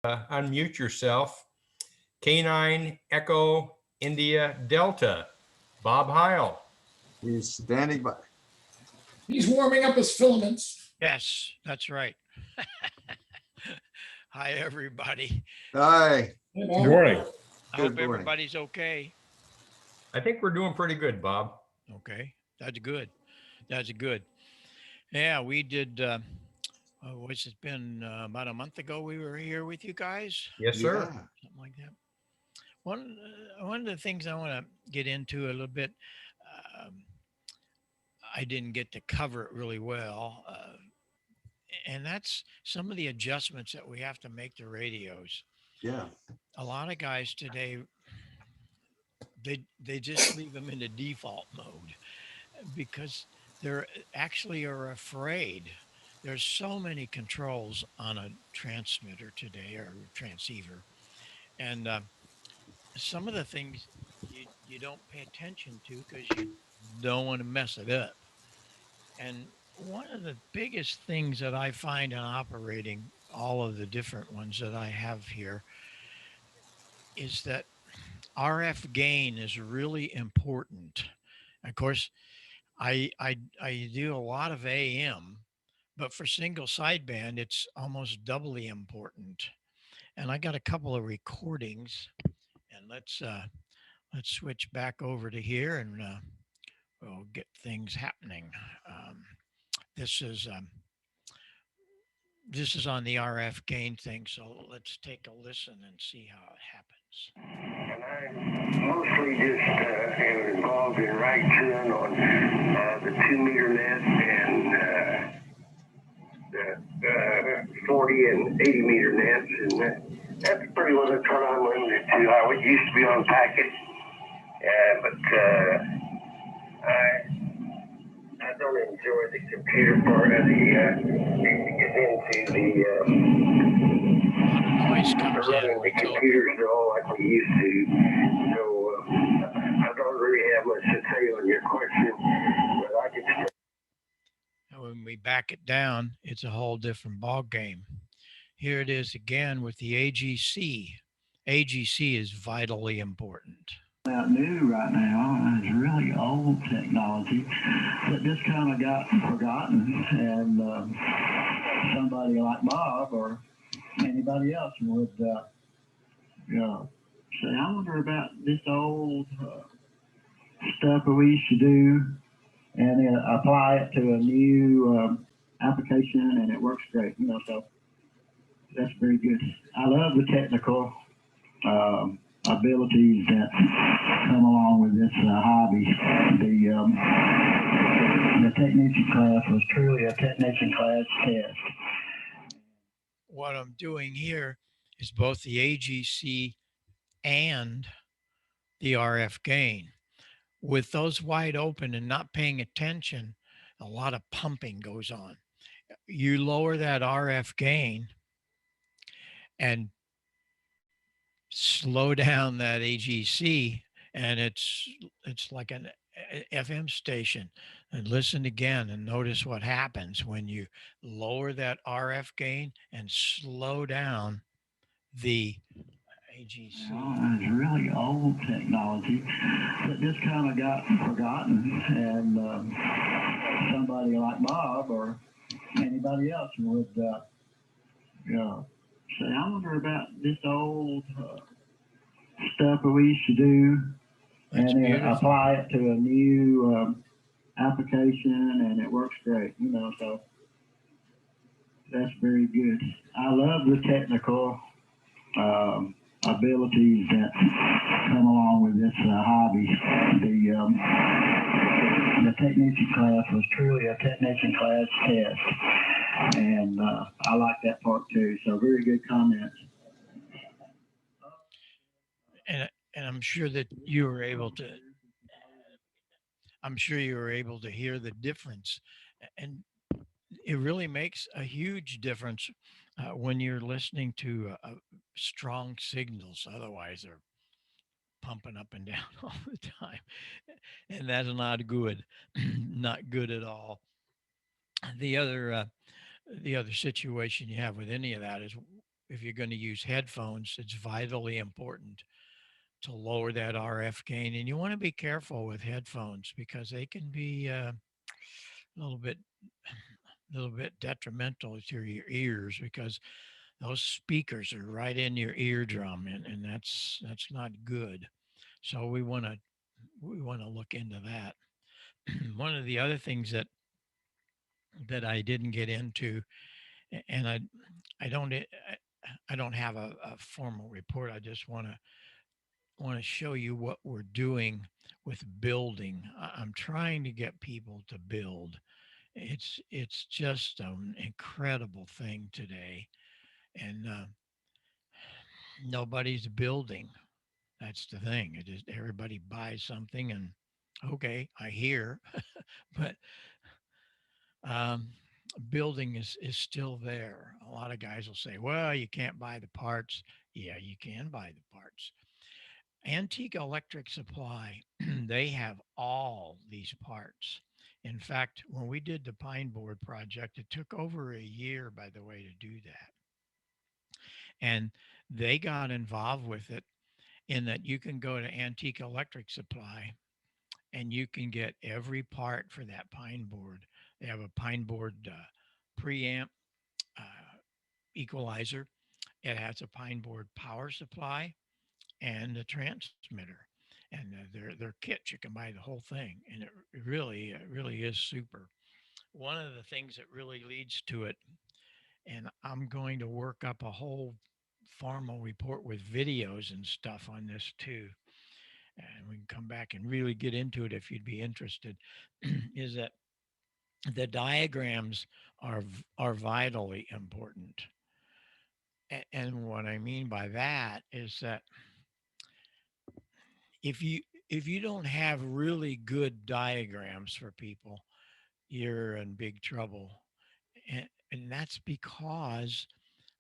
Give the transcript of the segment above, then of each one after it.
unmute yourself. Canine Echo India Delta, Bob Heil. He's standing by. He's warming up his filaments. Yes, that's right. Hi, everybody. Hi. Good morning. I Good hope morning. everybody's okay. I think we're doing pretty good, Bob. Okay, that's good. That's good. Yeah, we did. What's it been? About a month ago, we were here with you guys, Yes, sir. Yeah. something like that. One of the things I want to get into a little bit. Um, I didn't get to cover it really well, and that's some of the adjustments that we have to make to radios. Yeah. A lot of guys today, they just leave them in the default mode because they're actually are afraid. There's so many controls on a transmitter today or transceiver, and some of the things you don't pay attention to because you don't want to mess it up. And one of the biggest things that I find in operating all of the different ones that I have here is that RF gain is really important. Of course, I do a lot of AM, but for single sideband, it's almost doubly important. And I got a couple of recordings, and let's switch back over to here, and we'll get things happening. Um, this is this is on the RF gain thing, so let's take a listen and see how it happens. And I mostly just am involved in right tuning on the 2 meter net and the 40 and 80 meter nets, and that's pretty much what I'm limited to. I would used to be on packet, but I don't enjoy the computer part of the get into Noise comes in. running the computers at all like we used to. So I don't really have much to say on your question, but I can say. And when we back it down, it's a whole different ball game. Here it is again with the AGC. AGC is vitally important. About new right now, and it's really old technology that just kind of got forgotten, and somebody like Bob or anybody else would, say, I wonder about this old stuff that we used to do, and then apply it to a new application, and it works great, so that's very good. I love the technical abilities that come along with this hobby. The technician class was truly a technician class test. What I'm doing here is both the AGC and the RF gain. With those wide open and not paying attention, a lot of pumping goes on. You lower that RF gain and slow down that AGC, and it's like an FM station. And listen again and notice what happens when you lower that RF gain and slow down the AGC. It's really old technology that just kind of got forgotten, and somebody like Bob or anybody else would, say, I wonder about this old stuff that we used to do, That's and then beautiful. apply it to a new application, and it works great, so that's very good. I love the technical abilities that come along with this hobby. The technician class was truly a technician class test, and I like that part too. So very good comments. And I'm sure that you were able to. I'm sure you were able to hear the difference, and it really makes a huge difference when you're listening to strong signals. Otherwise, they're pumping up and down all the time, and that's not good. Not good at all. The other the other situation you have with any of that is if you're going to use headphones, it's vitally important to lower that RF gain. And you want to be careful with headphones because they can be a little bit detrimental to your ears because those speakers are right in your eardrum, and that's not good. So we want to look into that. One of the other things that I didn't get into, and I don't have a formal report. I just want to show you what we're doing with building. I'm trying to get people to build. It's just an incredible thing today, and nobody's building. That's the thing. It is everybody buys something, and okay, I hear, but um, building is still there. A lot of guys will say, "Well, you can't buy the parts." Yeah, you can buy the parts. Antique Electric Supply, they have all these parts. In fact, when we did the pine board project, it took over a year, by the way, to do that. And they got involved with it in that you can go to Antique Electric Supply and you can get every part for that pine board. They have a pine board preamp uh, equalizer. It has a pine board power supply and a transmitter. And their kits, you can buy the whole thing, and it really is super. One of the things that really leads to it, and I'm going to work up a whole formal report with videos and stuff on this too, and we can come back and really get into it if you'd be interested, is that the diagrams are vitally important. And what I mean by that is that if you don't have really good diagrams for people, you're in big trouble. And that's because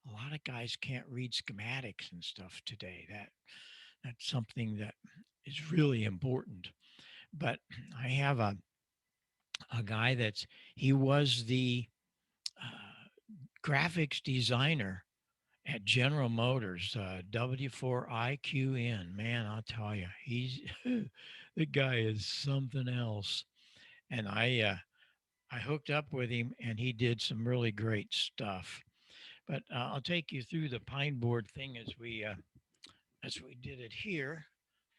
a lot of guys can't read schematics and stuff today. That's something that is really important. But I have a guy he was the graphics designer at General Motors, W4IQN. Man, I'll tell you, he's the guy is something else. And I hooked up with him, and he did some really great stuff. But I'll take you through the pine board thing as we did it here.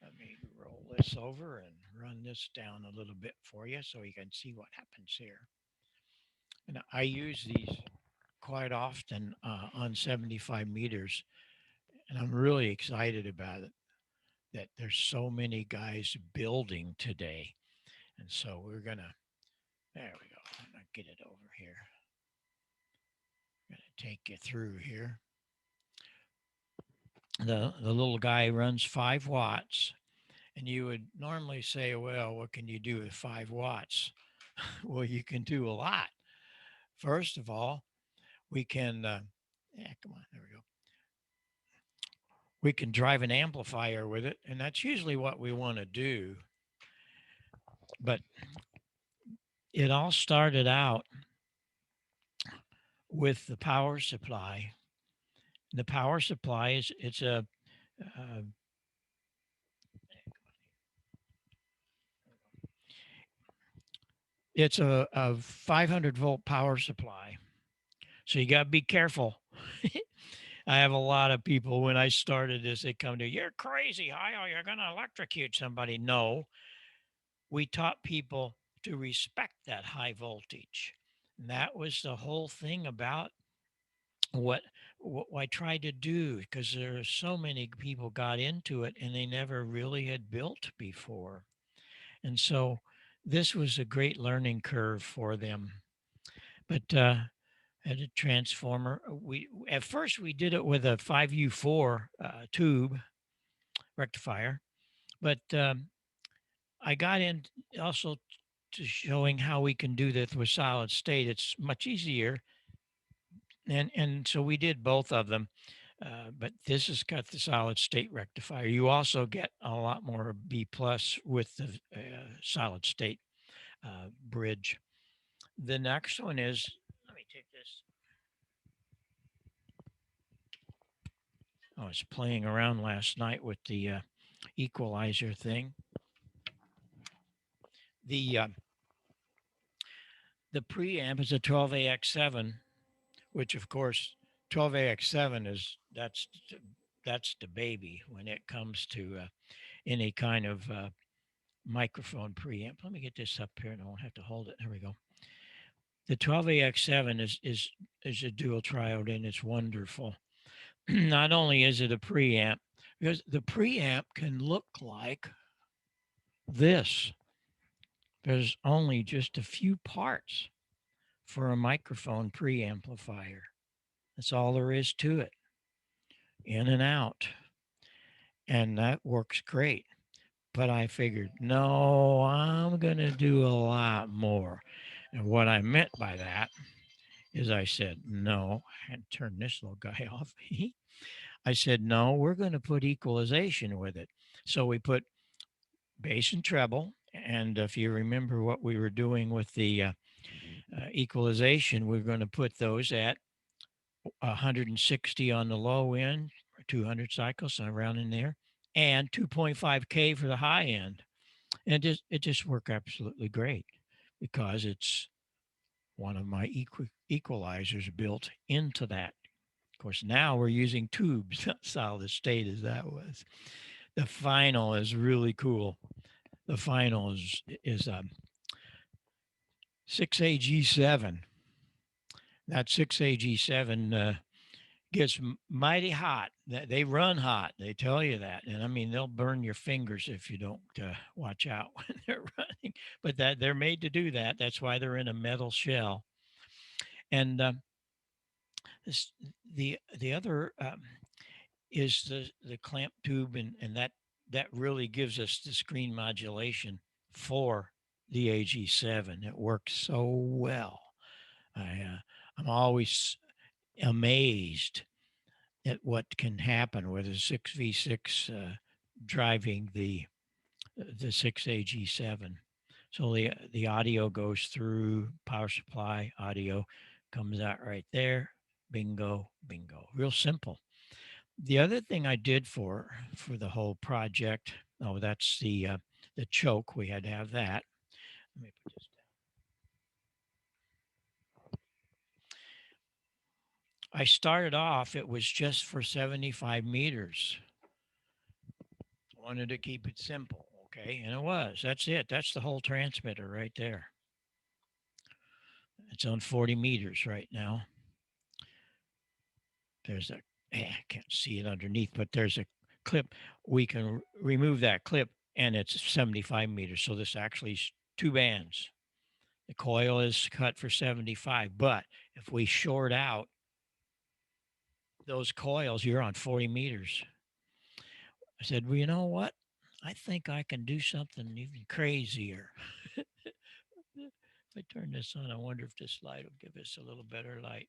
Let me roll this over and run this down a little bit for you so you can see what happens here. And I use these quite often on 75 meters, and I'm really excited about it that there's so many guys building today. And so there we go. I'm gonna get it over here. I'm gonna take you through here. The little guy runs 5 watts, and you would normally say, well, what can you do with 5 watts? Well, you can do a lot. First of all, we can, yeah, come on, there we go. We can drive an amplifier with it, and that's usually what we want to do. But it all started out with the power supply. The power supply uh, it's a 500 volt power supply. So you got to be careful. I have a lot of people when I started this, they come to, you're crazy, Heil, you're going to electrocute somebody. No, we taught people to respect that high voltage. And that was the whole thing about what I tried to do, because there are so many people got into it and they never really had built before. And so this was a great learning curve for them. But at a transformer, we at first we did it with a 5U4 tube rectifier, but I got in also to showing how we can do this with solid state. It's much easier, and so we did both of them. But this has got the solid state rectifier. You also get a lot more B plus with the solid state bridge. The next one is, let me take this. I was playing around last night with the equalizer thing. The preamp is a 12AX7, which of course 12AX7 is that's the baby when it comes to any kind of microphone preamp. Let me get this up here and I won't have to hold it. There we go. The 12AX7 is a dual triode and it's wonderful. Not only is it a preamp, because the preamp can look like this. There's only just a few parts for a microphone preamplifier. That's all there is to it. In and out. And that works great. But I figured, no, I'm going to do a lot more. And what I meant by that is I said, no, I had to turn this little guy off. I said, no, we're going to put equalization with it. So we put bass and treble. And if you remember what we were doing with the equalization, we're going to put those at 160 on the low end, 200 cycles, so around in there, and 2.5K for the high end. And it just worked absolutely great because it's one of my equalizers built into that. Of course, now we're using tubes, not solid state as that was. The final is really cool. The final is 6AG7. That 6AG7 gets mighty hot. They run hot. They tell you that, and I mean they'll burn your fingers if you don't watch out when they're running. But that they're made to do that. That's why they're in a metal shell. And this, the other is the clamp tube, and that really gives us the screen modulation for the AG7. It works so well. I'm always amazed at what can happen with a 6v6 driving the 6AG7. So the audio goes through power supply, audio comes out right there. Bingo, bingo. Real simple. The other thing I did for the whole project, oh, that's the choke. We had to have that. Let me put this down. I started off, it was just for 75 meters. Wanted to keep it simple, okay? And it was. That's it. That's the whole transmitter right there. It's on 40 meters right now. There's I can't see it underneath, but there's a clip. We can remove that clip and it's 75 meters. So this actually is 2 bands. The coil is cut for 75, but if we short out those coils, you're on 40 meters. I said, well, you know what? I think I can do something even crazier. If I turn this on, I wonder if this light will give us a little better light.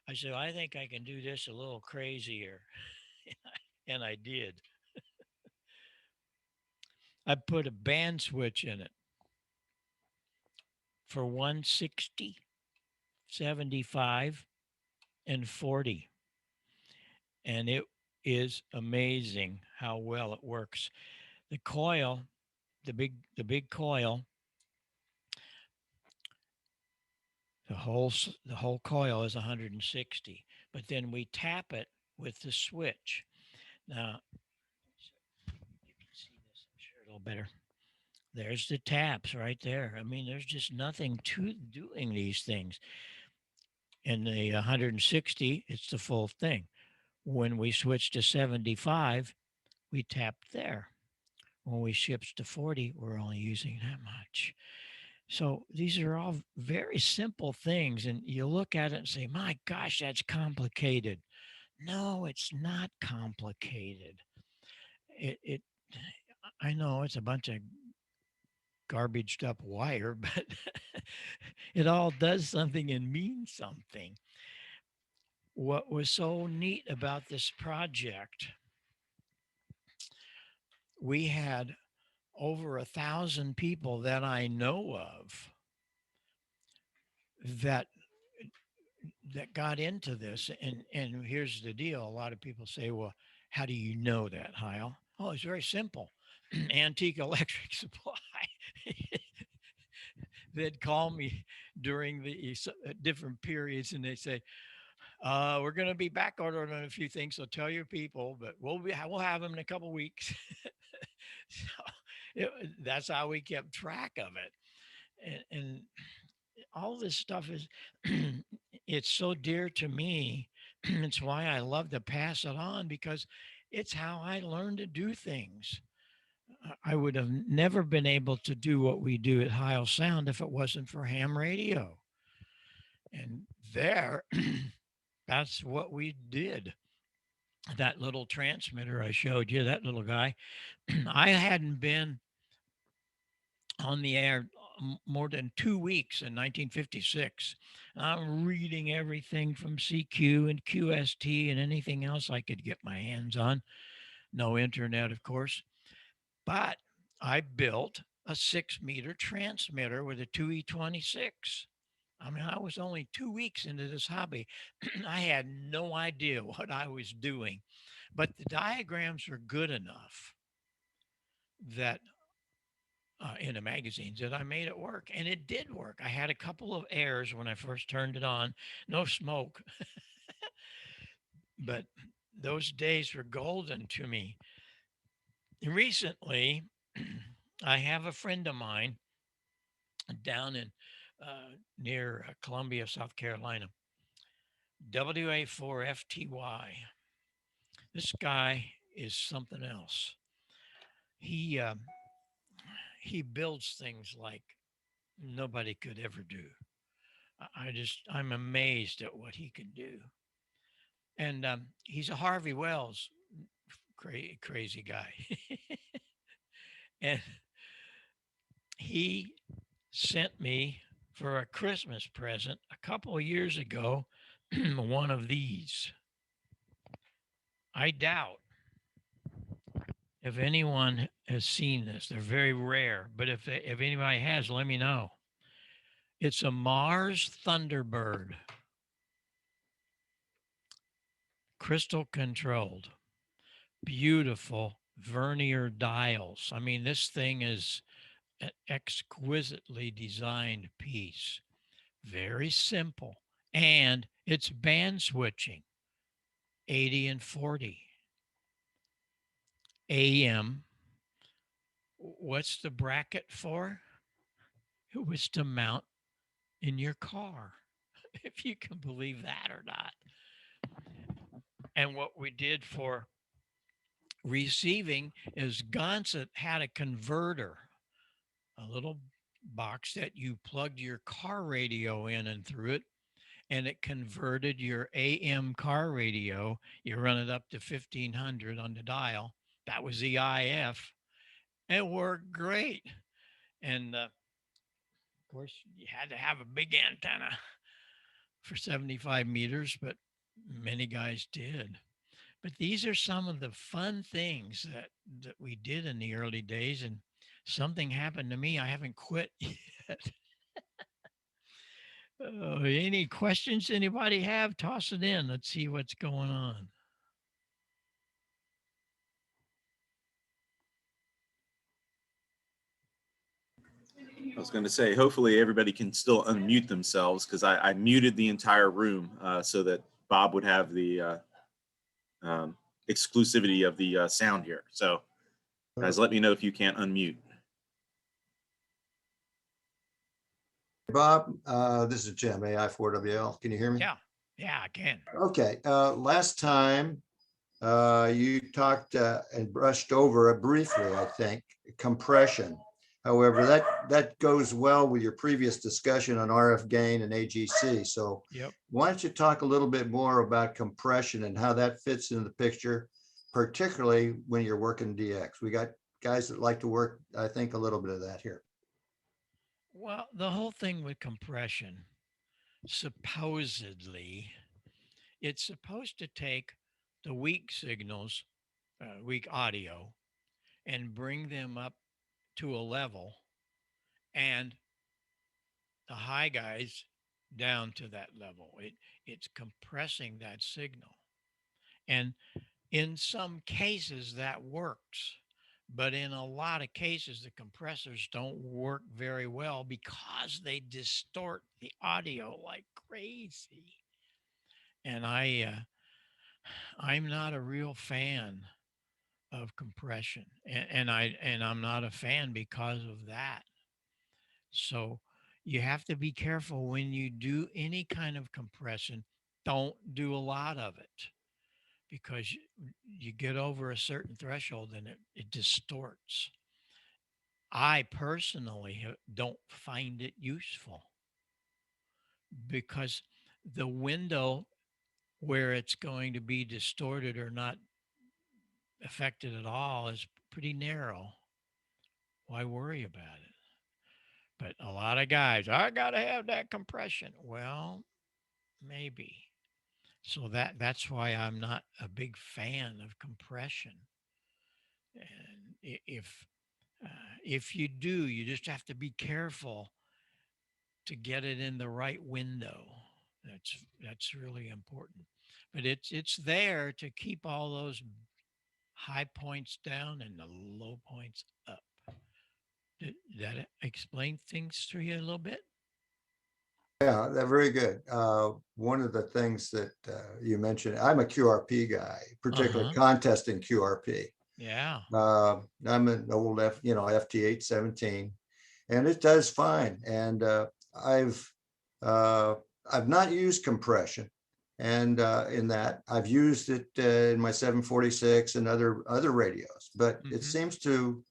I said, I think I can do this a little crazier. And I did. I put a band switch in it for 160, 75, and 40. And it is amazing how well it works. The coil, the big coil, the whole coil is 160, but then we tap it with the switch. Now, you can see this, I'm sure a little better. There's the taps right there. I mean, there's just nothing to doing these things. In the 160, it's the full thing. When we switch to 75, we tap there. When we shift to 40, we're only using that much. So these are all very simple things. And you look at it and say, my gosh, that's complicated. No, it's not complicated. I know it's a bunch of garbaged up wire, but it all does something and means something. What was so neat about this project, we had over 1,000 people that I know of that got into this. And here's the deal. A lot of people say, well, How do you know that, Heil? Oh, it's very simple. Antique electric supply. They'd call me during the different periods and they say, we're going to be back ordering on a few things, so tell your people, but we'll have them in a couple weeks. So that's how we kept track of it. And all this stuff is, it's so dear to me. It's why I love to pass it on because it's how I learned to do things. I would have never been able to do what we do at Heil Sound if it wasn't for ham radio. And there, that's what we did. That little transmitter I showed you, that little guy, I hadn't been on the air more than 2 weeks in 1956. I'm reading everything from CQ and QST and anything else I could get my hands on. No internet, of course. But I built a 6-meter transmitter with a 2E26. I mean, I was only 2 weeks into this hobby. I had no idea what I was doing, but the diagrams were good enough that in the magazines that I made it work. And it did work. I had a couple of errors when I first turned it on, no smoke, but those days were golden to me. Recently, I have a friend of mine down in near Columbia, South Carolina, WA4FTY. This guy is something else. He uh, he builds things like nobody could ever do. I'm amazed at what he can do. And he's a Harvey Wells crazy guy. And he sent me for a Christmas present a couple of years ago one of these. I doubt if anyone has seen this. They're very rare, but if anybody has, let me know. It's a Mars Thunderbird, crystal controlled, beautiful vernier dials. I mean, this thing is an exquisitely designed piece, very simple, and it's band switching 80 and 40 AM. What's the bracket for? It was to mount in your car, if you can believe that or not. And what we did for receiving is Gonset had a converter, a little box that you plugged your car radio in and through it, and it converted your AM car radio. You run it up to 1500 on the dial. That was the IF. It worked great. And of course, you had to have a big antenna for 75 meters, but many guys did. But these are some of the fun things that we did in the early days, and something happened to me. I haven't quit yet. Any questions anybody have? Toss it in. Let's see what's going on. I was going to say, hopefully everybody can still unmute themselves because I muted the entire room so that Bob would have the exclusivity of the sound here. So guys, let me know if you can't unmute. Bob, this is Jim, AI4WL. Can you hear me? Yeah, I can. Okay, last time you talked and brushed over it briefly, I think, compression. However, that goes well with your previous discussion on RF gain and AGC. So why don't you talk a little bit more about compression and how that fits into the picture, particularly when you're working DX. We got guys that like to work, I think, a little bit of that here. Well, the whole thing with compression, supposedly, it's supposed to take the weak signals, weak audio, and bring them up to a level, and the high guys down to that level. It's compressing that signal. And In some cases that works, but in a lot of cases the compressors don't work very well because they distort the audio like crazy. And I'm not a real fan of compression, and I'm not a fan because of that. So you have to be careful when you do any kind of compression. Don't do a lot of it because you get over a certain threshold and it distorts. I personally don't find it useful because the window where it's going to be distorted or not affected at all is pretty narrow. Why worry about it? But a lot of guys, I got to have that compression. Well, maybe. So that's why I'm not a big fan of compression. And if you do, you just have to be careful to get it in the right window. That's really important. But it's there to keep all those high points down and the low points up. Did that explain things to you a little bit? Yeah, they're very good. One of the things that you mentioned, I'm a QRP guy, particularly Uh-huh. contesting QRP. Yeah. I'm an old FT817, and it does fine. And I've uh, I've not used compression, and in that I've used it in my 746 and other radios, but it Mhm. seems to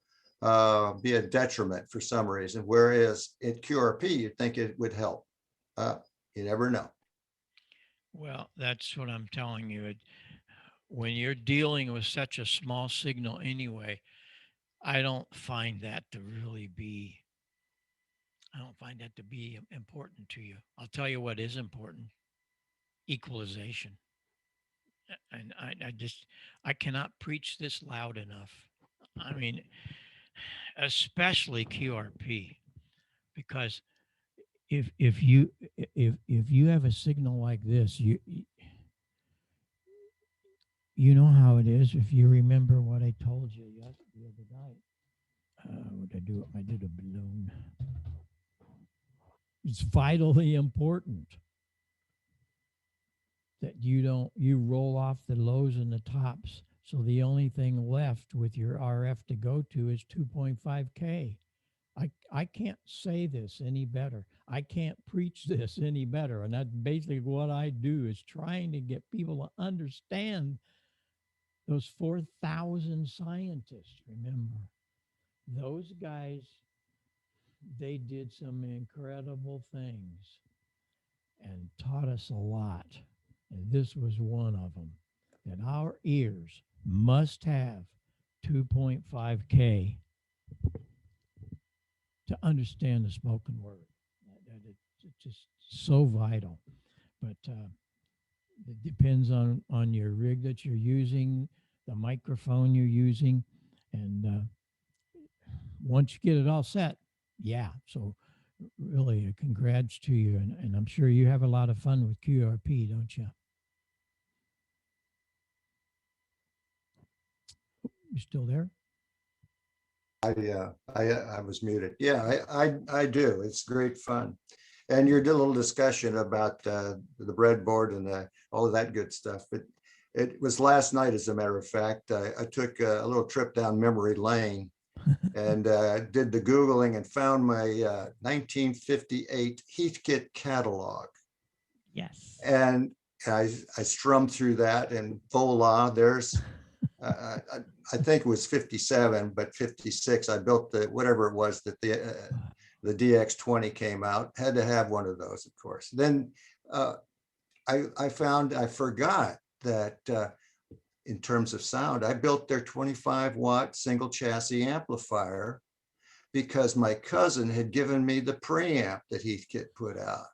be a detriment for some reason. Whereas at QRP, you'd think it would help. You never know. Well, that's what I'm telling you. When you're dealing with such a small signal anyway, I don't find that to really be I don't find that to be important to you. I'll tell you what is important: equalization. And I cannot preach this loud enough. I mean, especially QRP, because if you have a signal like this, you know how it is. If you remember what I told you the other night, what I do? I did a balloon. It's vitally important that you roll off the lows and the tops. So the only thing left with your RF to go to is 2.5K. I can't say this any better. I can't preach this any better. And that's basically what I do, is trying to get people to understand those 4,000 scientists. Remember, those guys, they did some incredible things and taught us a lot. And this was one of them, that our ears must have 2.5K to understand the spoken word. It's just so vital. But it depends on your rig that you're using, the microphone you're using, and once you get it all set, yeah. So really, congrats to you, and I'm sure you have a lot of fun with QRP, don't you? You still there? I was muted. Yeah, I do. It's great fun. And your little discussion about the breadboard and all of that good stuff. But it was last night, as a matter of fact. I took a little trip down memory lane and did the Googling and found my 1958 Heathkit catalog. Yes. And I strummed through that, and voila, there's I think it was 57, but 56. I built the whatever it was that the DX20 came out. Had to have one of those, of course. Then I forgot that in terms of sound, I built their 25-watt single chassis amplifier because my cousin had given me the preamp that Heathkit put out.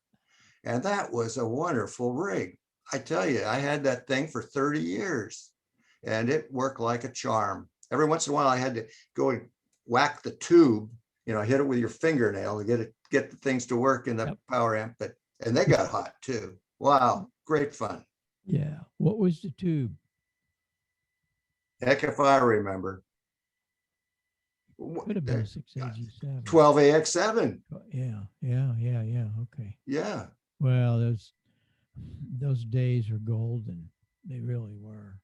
And that was a wonderful rig. I tell you, I had that thing for 30 years and it worked like a charm. Every once in a while, I had to go and whack the tube, hit it with your fingernail to get the things to work in the Yep. power amp. And they got hot too. Wow, great fun. Yeah. What was the tube? Heck if I remember. Could have been a 6AG7. 12AX7. Yeah. Okay. Yeah. Well, those days are golden. They really were,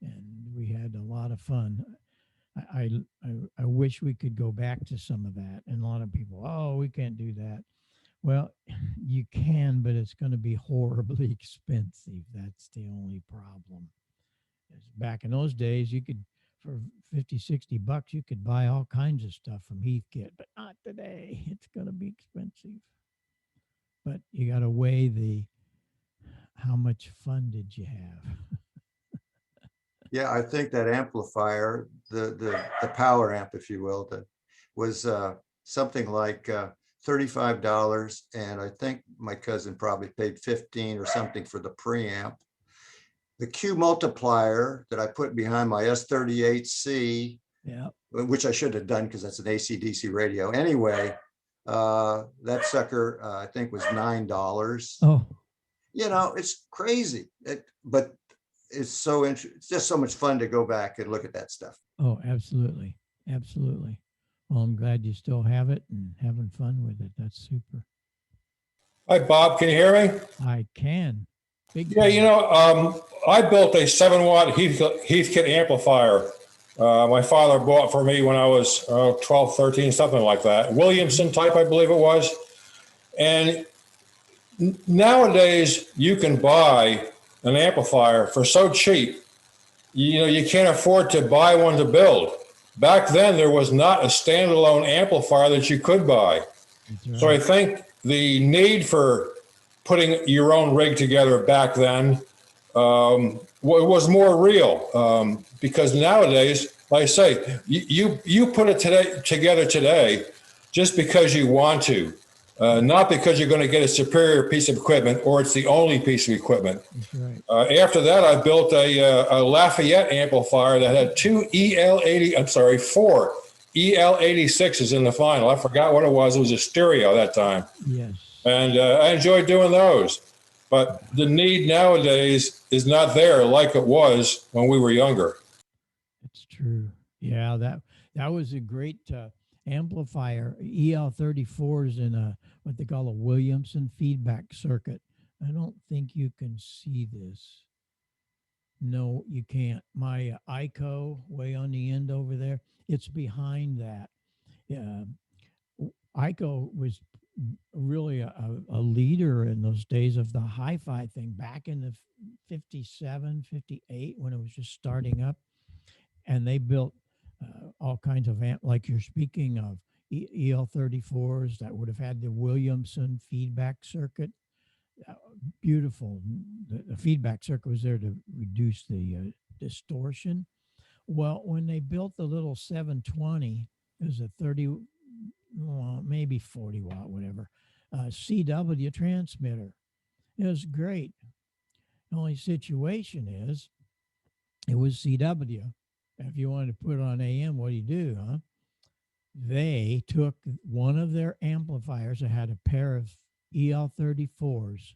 and we had a lot of fun. I wish we could go back to some of that. And a lot of people, oh, we can't do that. Well, you can, but it's going to be horribly expensive. That's the only problem. Back in those days, you could, for 50, 60 bucks, you could buy all kinds of stuff from Heathkit, but not today. It's going to be expensive. But you got to weigh how much fun did you have? Yeah, I think that amplifier, the power amp, if you will, that was something like $35. And I think my cousin probably paid 15 or something for the preamp. The Q multiplier that I put behind my S38C, Yeah. which I should have done because that's an AC/DC radio. Anyway, that sucker I think was $9. Oh, You know, it's crazy. But it's so interesting. It's just so much fun to go back and look at that stuff. oh, absolutely. Absolutely. Well, I'm glad you still have it and having fun with it. That's super. Hi, Bob, can you hear me? I can. Big Yeah, time. you know, I built a 7-watt Heathkit amplifier. My father bought for me when I was 12, 13, something like that. Williamson type, I believe it was. And nowadays, you can buy an amplifier for so cheap, you know, you can't afford to buy one to build. Back then, there was not a standalone amplifier that you could buy. That's So I right. think the need for putting your own rig together back then was more real, because nowadays, like I say, you put it together today just because you want to, not because you're going to get a superior piece of equipment or it's the only piece of equipment. That's right. After that, I built a Lafayette amplifier that had four EL86s in the final. I forgot what it was. It was a stereo that time. Yes. And I enjoyed doing those. But the need nowadays is not there like it was when we were younger. It's true. Yeah, that was a great amplifier. EL34s in what they call a Williamson feedback circuit. I don't think you can see this. No, you can't. My ICO way on the end over there, it's behind that. Yeah, ICO was really a leader in those days of the hi-fi thing back in the 57, 58 when it was just starting up. And they built all kinds of like you're speaking of EL34s that would have had the Williamson feedback circuit. Beautiful. The feedback circuit was there to reduce the distortion. Well, when they built the little 720, it was a 30, well, maybe 40 watt, whatever, CW transmitter. It was great. The only situation is it was CW. If you wanted to put it on AM, what do you do, huh? They took one of their amplifiers that had a pair of EL34s,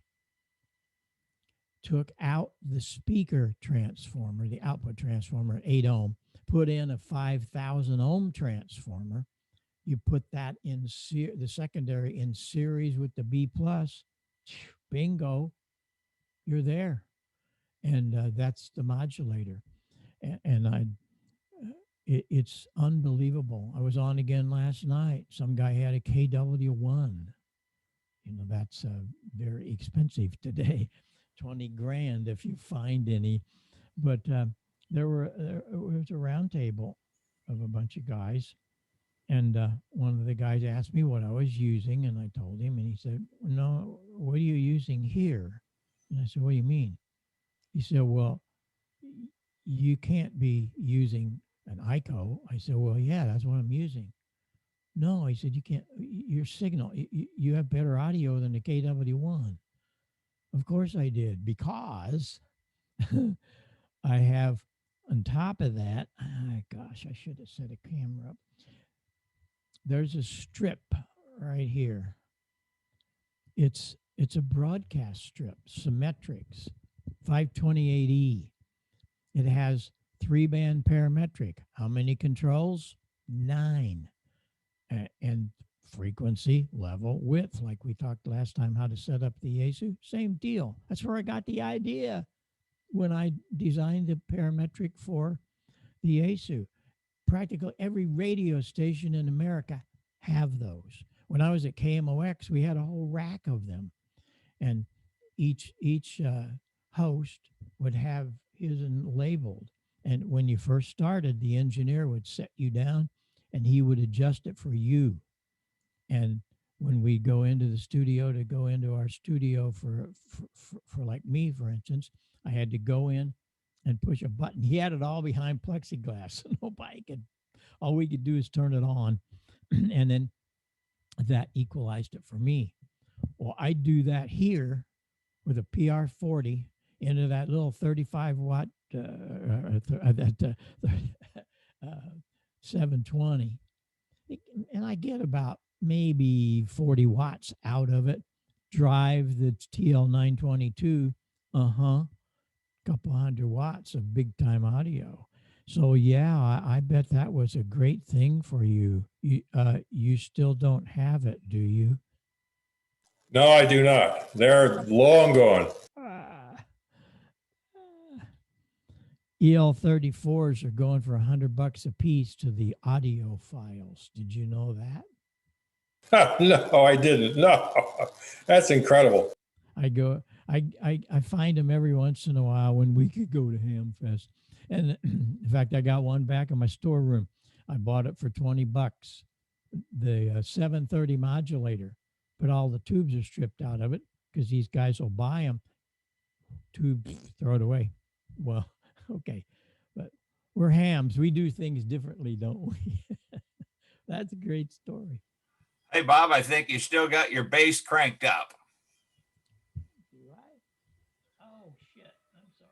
took out the speaker transformer, the output transformer, 8 ohm, put in a 5,000 ohm transformer. You put that in the secondary in series with the B plus, bingo, you're there. And that's the modulator. And it's unbelievable. I was on again last night. Some guy had a KW1. You know, that's very expensive today. 20 grand if you find any. But there was a round table of a bunch of guys. And one of the guys asked me what I was using, and I told him, and he said, "No, what are you using here?" And I said, "What do you mean?" He said, "Well, you can't be using an ICO." I said, "Well, yeah, that's what I'm using." "No," he said, "you can't, your signal, you have better audio than the KW1. Of course I did, because I have on top of that, gosh, I should have set a camera up. There's a strip right here. It's a broadcast strip, Symmetrics, 528E. It has 3-band parametric. How many controls? 9. And frequency, level, width, like we talked last time, how to set up the Yaesu. Same deal. That's where I got the idea when I designed the parametric for the Yaesu. Practically every radio station in America have those. When I was at KMOX, we had a whole rack of them, and each host would have his labeled. And when you first started, the engineer would set you down, and he would adjust it for you. And when we go into the studio to go into our studio for like me, for instance, I had to go in and push a button. He had it all behind plexiglass. Nobody could, all we could do is turn it on. And then that equalized it for me. Well, I do that here with a PR40 into that little 35 watt, 720. And I get about maybe 40 watts out of it. Drive the TL922, couple hundred watts of big time audio. So yeah, I bet that was a great thing for you. You still don't have it, do you? No, I do not. They're long gone. EL34s are going for $100 a piece to the audio files. Did you know that? No, I didn't. No, that's incredible. I find them every once in a while when we could go to Hamfest. And in fact, I got one back in my storeroom. I bought it for $20. The 730 modulator, but all the tubes are stripped out of it because these guys will buy them. Tubes, throw it away. Well, okay. But we're hams. We do things differently, don't we? That's a great story. Hey, Bob, I think you still got your bass cranked up. Right? Oh, shit. I'm sorry.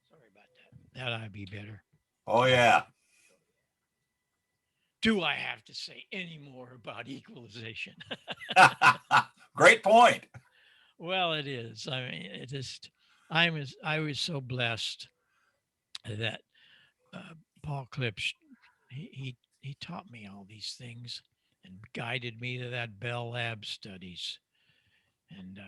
Sorry about that. That ought to be better. Oh, yeah. Do I have to say any more about equalization? Great point. Well, it is. I mean, it just, I was so blessed that Paul Klipsch, he taught me all these things and guided me to that Bell Lab studies. And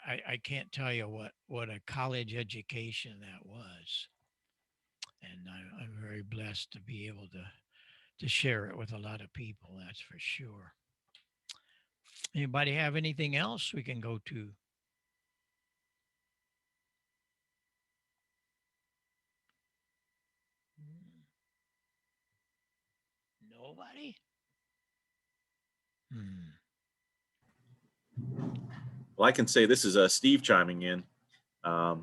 I can't tell you what a college education that was. And I'm very blessed to be able to share it with a lot of people. That's for sure. Anybody have anything else we can go to? Nobody? Well, I can say this is Steve chiming in. I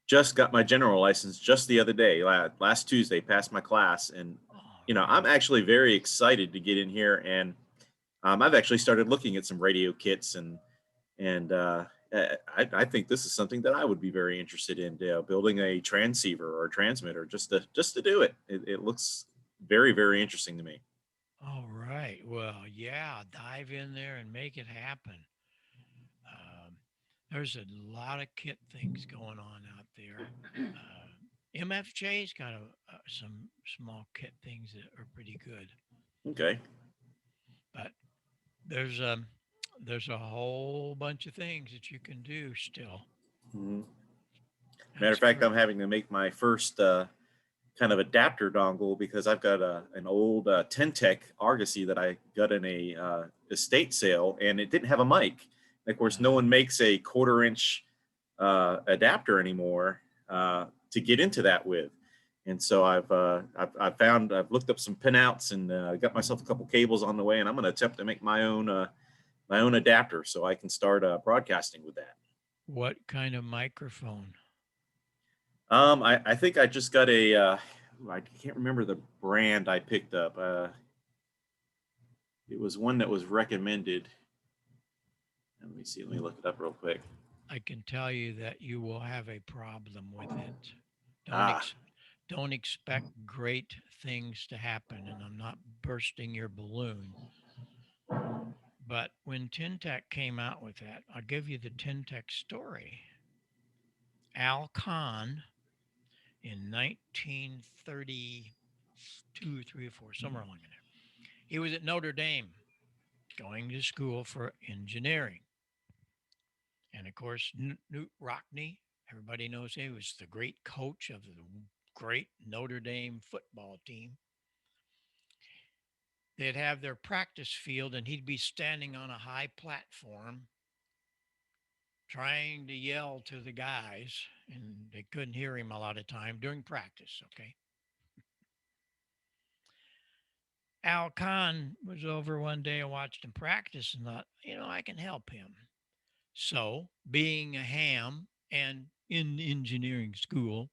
just got my general license just the other day, last Tuesday, passed my class. And, I'm actually very excited to get in here. And I've actually started looking at some radio kits, and I think this is something that I would be very interested in, building a transceiver or a transmitter just to do it. It looks very, very interesting to me. All right. Well, yeah, dive in there and make it happen. There's a lot of kit things going on out there. MFJ's got some small kit things that are pretty good. Okay. But there's a whole bunch of things that you can do still. Mm-hmm. Matter of fact, I'm having to make my first kind of adapter dongle because I've got an old Tentec Argosy that I got in a estate sale, and it didn't have a mic. And of course, no one makes a 1/4 inch adapter anymore to get into that with. And so I've looked up some pinouts and got myself a couple cables on the way, and I'm going to attempt to make my own adapter so I can start broadcasting with that. What kind of microphone? I think I just got I can't remember the brand I picked up. It was one that was recommended. Let me see. Let me look it up real quick. I can tell you that you will have a problem with it. Don't expect great things to happen, and I'm not bursting your balloon. But when Tentec came out with that, I'll give you the Tentec story. Al Kahn in 1932, 3 or 4, somewhere along in there. He was at Notre Dame going to school for engineering. And of course, Newt Rockne, everybody knows him, he was the great coach of the great Notre Dame football team. They'd have their practice field, and he'd be standing on a high platform trying to yell to the guys, and they couldn't hear him a lot of time during practice. Okay. Al Kahn was over one day and watched him practice and thought, I can help him. So, being a ham and in engineering school,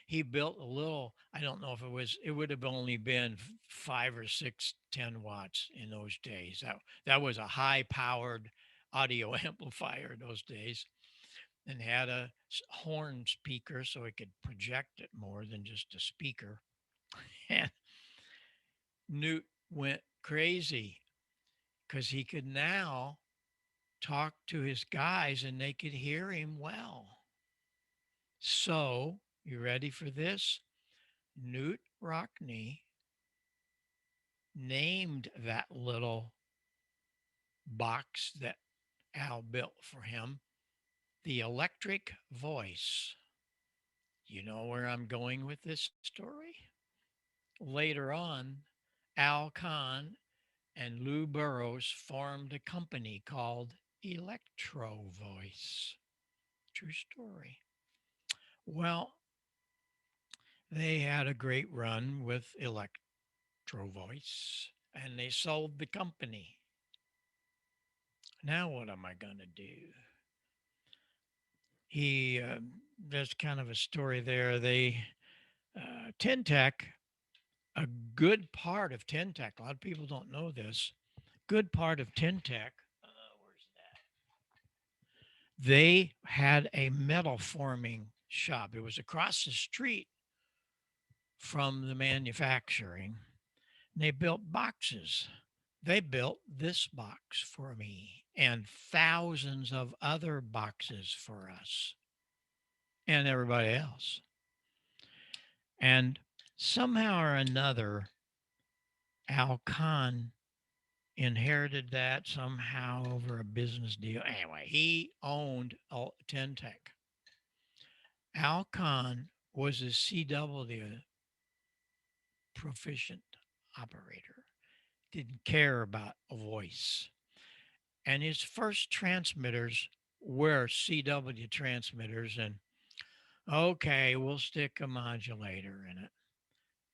he built a little, I don't know if it would have only been 5 or 6, 10 watts in those days. That was a high powered audio amplifier in those days, and had a horn speaker so it could project it more than just a speaker. And Newt went crazy because he could now talk to his guys and they could hear him well. So, you ready for this? Newt Rockne named that little box that Al built for him the Electric Voice. You know where I'm going with this story? Later on, Al Kahn and Lou Burrows formed a company called Electro Voice. True story. Well, they had a great run with Electro Voice, and they sold the company. Now what am I going to do? There's kind of a story there. Tentec, a good part of Tentec, a lot of people don't know this, good part of Tentec, where's that? They had a metal forming shop. It was across the street from the manufacturing. They built boxes. They built this box for me and thousands of other boxes for us and everybody else. And somehow or another, Al Kahn inherited that somehow over a business deal. Anyway, he owned Tentec. Al Kahn was a CW proficient operator, didn't care about a voice. And his first transmitters were CW transmitters, and okay, we'll stick a modulator in it.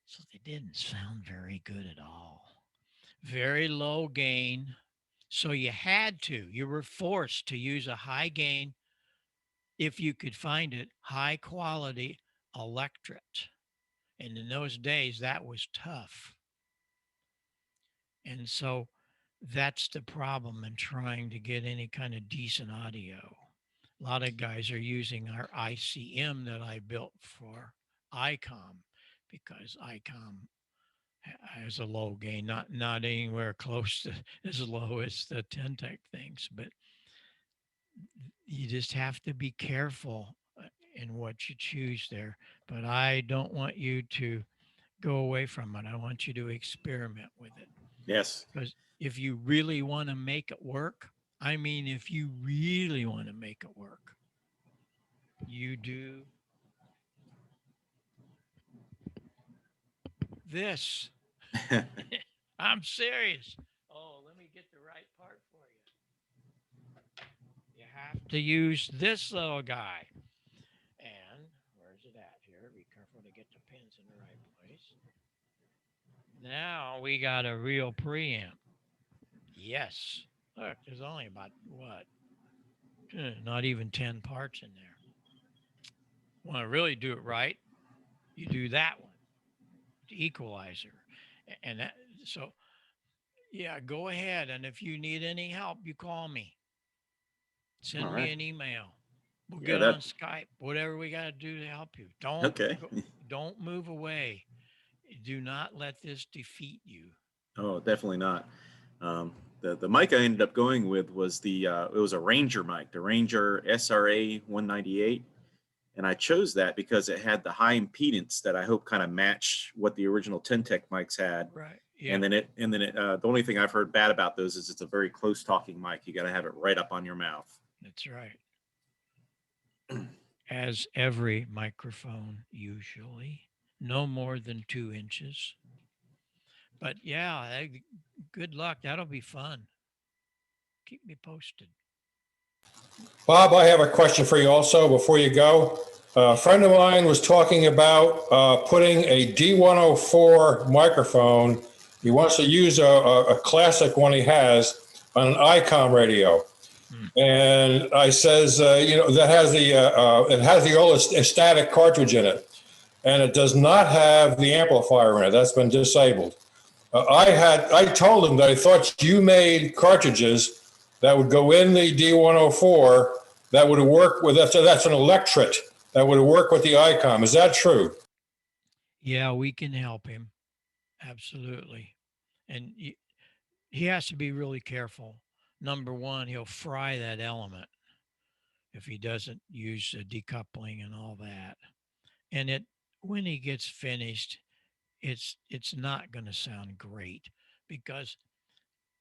So they didn't sound very good at all. Very low gain. So you were forced to use a high gain, if you could find it, high quality electret. And in those days, that was tough. And so that's the problem in trying to get any kind of decent audio. A lot of guys are using our ICM that I built for ICOM, because ICOM has a low gain, not anywhere close to as low as the Tentec things, but you just have to be careful in what you choose there. But I don't want you to go away from it. I want you to experiment with it. Yes. Because if you really want to make it work, if you really want to make it work, you do this. I'm serious. Oh, let me get the right part for you. You have to use this little guy. And where's it at here? Be careful to get the pins in the right place. Now we got a real preamp. Yes. Look, there's only about not even 10 parts in there. Want to really do it right, you do that one, the equalizer. And so, yeah, go ahead. And if you need any help, you call me. Send me an email. We'll get on Skype, whatever we got to do to help you. Don't move away. Do not let this defeat you. Oh, definitely not. The mic I ended up going with was it was a Ranger mic, the Ranger SRA 198. And I chose that because it had the high impedance that I hope kind of matched what the original Tentec mics had. Right. Yeah. And then the only thing I've heard bad about those is it's a very close talking mic. You got to have it right up on your mouth. That's right. As every microphone, usually no more than 2 inches. But yeah, good luck. That'll be fun. Keep me posted. Bob, I have a question for you also before you go. A friend of mine was talking about putting a D104 microphone. He wants to use a classic one he has on an ICOM radio. And I says, that has it has the old static cartridge in it, and it does not have the amplifier in it. That's been disabled. I told him that I thought you made cartridges that would go in the D104 that would work with that's an electret that would work with the ICOM. Is that true? Yeah, we can help him. Absolutely. And he has to be really careful. Number one, he'll fry that element if he doesn't use the decoupling and all that. And when he gets finished, it's not going to sound great because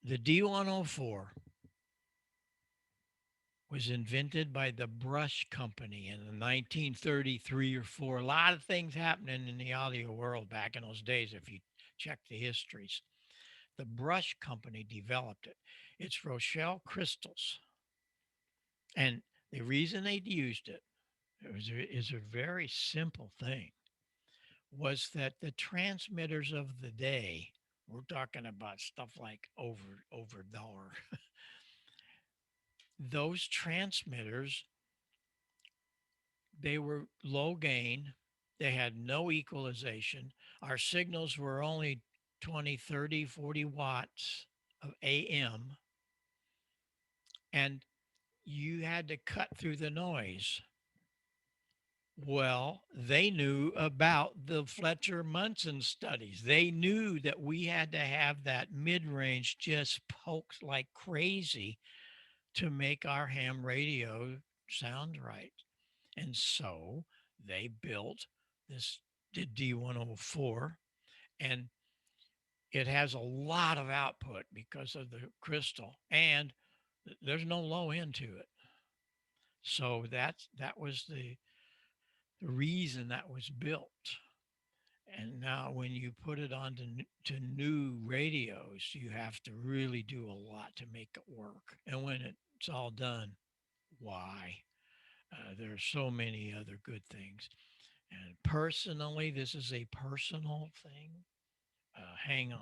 the D104 was invented by the Brush Company in 1933 or 4. A lot of things happening in the audio world back in those days, if you check the histories. The Brush Company developed it. It's Rochelle crystals. And the reason they used it is a very simple thing, was that the transmitters of the day, we're talking about stuff like over dollar, those transmitters, they were low gain. They had no equalization. Our signals were only 20, 30, 40 watts of AM. And you had to cut through the noise. Well, they knew about the Fletcher Munson studies. They knew that we had to have that mid range just poked like crazy to make our ham radio sound right. And so they built the D104, and it has a lot of output because of the crystal, and there's no low end to it. So that was the reason that was built. And now when you put it on to new radios, you have to really do a lot to make it work. And when it's all done, why? There are so many other good things. And personally, this is a personal thing. Hang on.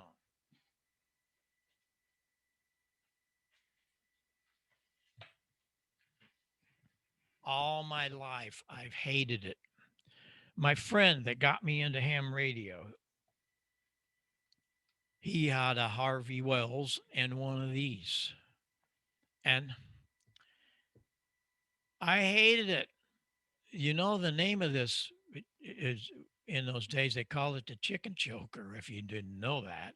All my life, I've hated it. My friend that got me into ham radio, he had a Harvey Wells and one of these. And I hated it. You know, the name of this is, in those days, they called it the chicken choker, if you didn't know that,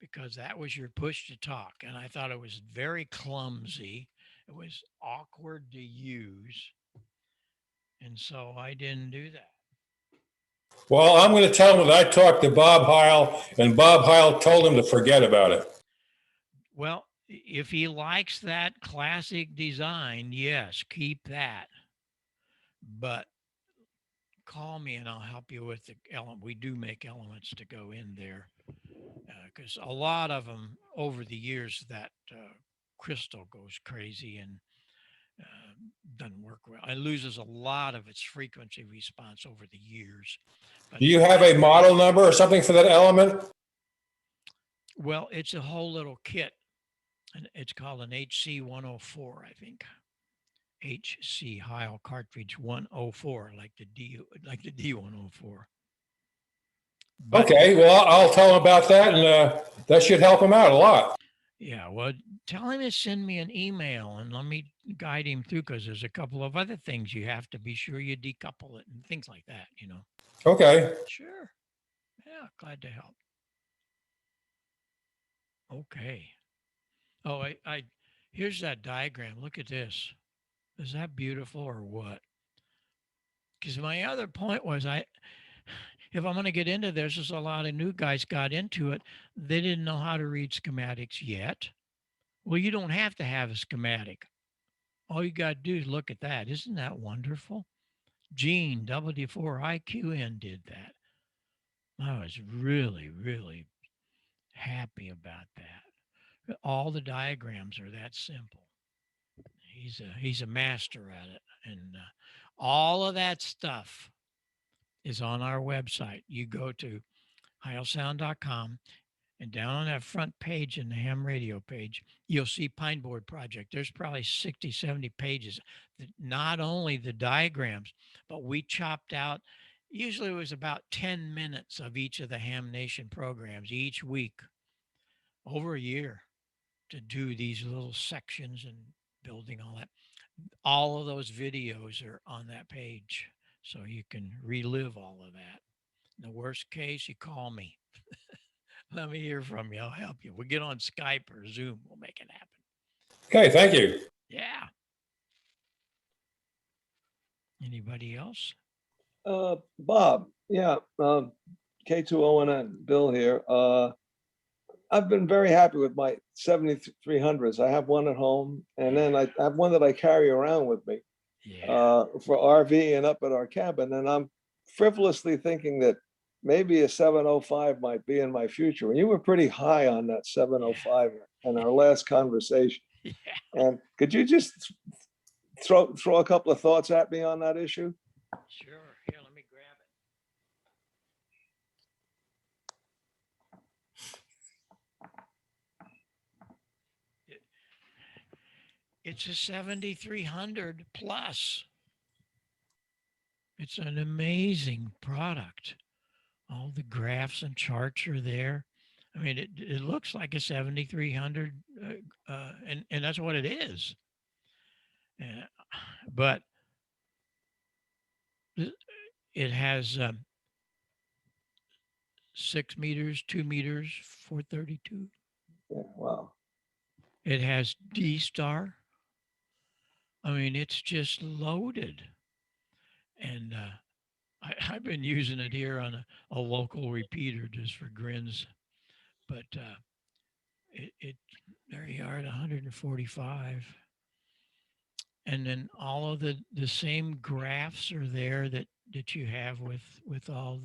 because that was your push to talk. And I thought it was very clumsy. It was awkward to use. And so I didn't do that. Well, I'm going to tell him that I talked to Bob Heil, and Bob Heil told him to forget about it. Well, if he likes that classic design, yes, keep that. But call me and I'll help you with the element. We do make elements to go in there because a lot of them over the years, that crystal goes crazy and doesn't work well. It loses a lot of its frequency response over the years. But Do you have a model number or something for that element? well, it's a whole little kit, and it's called an HC 104, I think. HC Heil cartridge 104, like the D104. But, Okay, well, I'll tell him about that, and that should help him out a lot. yeah, well, tell him to send me an email and let me guide him through, because there's a couple of other things you have to be sure you decouple it and things like that, you know. Okay. Sure. Yeah, glad to help. Okay. Oh, I here's that diagram. Look at this. Is that beautiful or what? because my other point was if I'm going to get into this, as a lot of new guys got into it, they didn't know how to read schematics yet. Well, you don't have to have a schematic. All you got to do is look at that. Isn't that wonderful? Gene WD4IQN did that. I was really, really happy about that. All the diagrams are that simple. He's a master at it, and all of that stuff is on our website. You go to heilsound.com, and down on that front page in the ham radio page, you'll see Pine Board Project. There's probably 60, 70 pages. Not only the diagrams, but we chopped out, usually it was about 10 minutes of each of the Ham Nation programs each week over a year to do these little sections and building all that. All of those videos are on that page, so you can relive all of that. In the worst case, you call me. Let me hear from you. I'll help you. We'll get on Skype or Zoom. We'll make it happen. Okay, thank you. Yeah. Anybody else? Bob, yeah, K2ONN, Bill here. I've been very happy with my 7300s. I have one at home, and then I have one that I carry around with me for RV and up at our cabin. And I'm frivolously thinking that maybe a 705 might be in my future. And you were pretty high on that 705 in our last conversation. Yeah. And could you just throw a couple of thoughts at me on that issue? Sure. Here, let me grab it. It's a 7300 plus. It's an amazing product. All the graphs and charts are there. I mean, it looks like a 7300, and that's what it is. But it has 6 meters, 2 meters, 432. Yeah, wow. It has D-Star. I mean, it's just loaded. And I've been using it here on a local repeater just for grins. But there you are at 145. And then all of the same graphs are there that you have with all.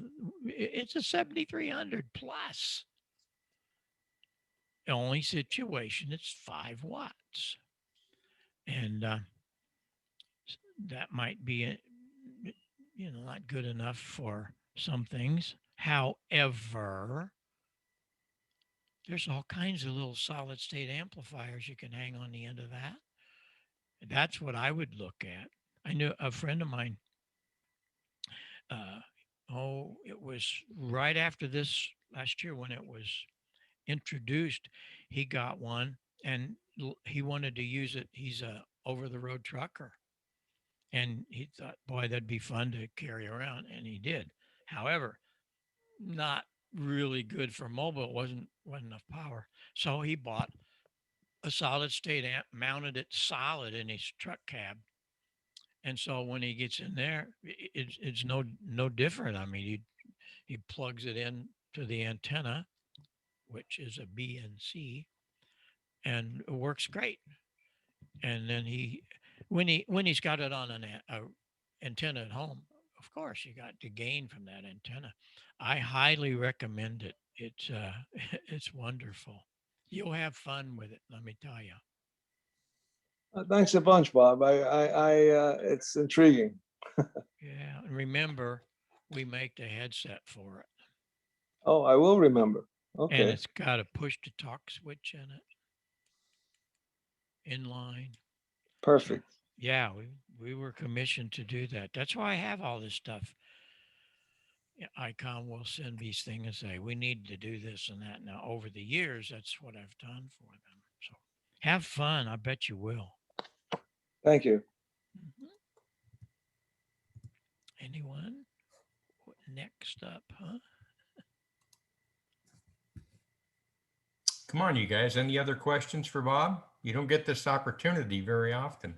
It's a 7300 plus. The only situation, it's 5 watts. And that might be, not good enough for some things. However, there's all kinds of little solid state amplifiers you can hang on the end of that. That's what I would look at. I knew a friend of mine, it was right after this last year when it was introduced, he got one and he wanted to use it. He's a over-the-road trucker. And he thought, boy, that'd be fun to carry around. And he did. However, not really good for mobile. It wasn't enough power. So he bought a solid state amp, mounted it solid in his truck cab. And so when he gets in there, it's no different. I mean, he plugs it in to the antenna, which is a BNC, and it works great. And then when he's got it on an antenna at home, of course you got to gain from that antenna. I highly recommend it. It's wonderful. You'll have fun with it, let me tell you. Thanks a bunch, Bob. It's intriguing. Yeah, and remember, we make the headset for it. Oh, I will remember. Okay. And it's got a push-to-talk switch in it, inline. Perfect. So, yeah, we were commissioned to do that. That's why I have all this stuff. ICOM will send these things and say, we need to do this and that. Now, over the years, that's what I've done for them. So have fun. I bet you will. Thank you. Mm-hmm. Anyone? Next up, huh? Come on, you guys. Any other questions for Bob? You don't get this opportunity very often.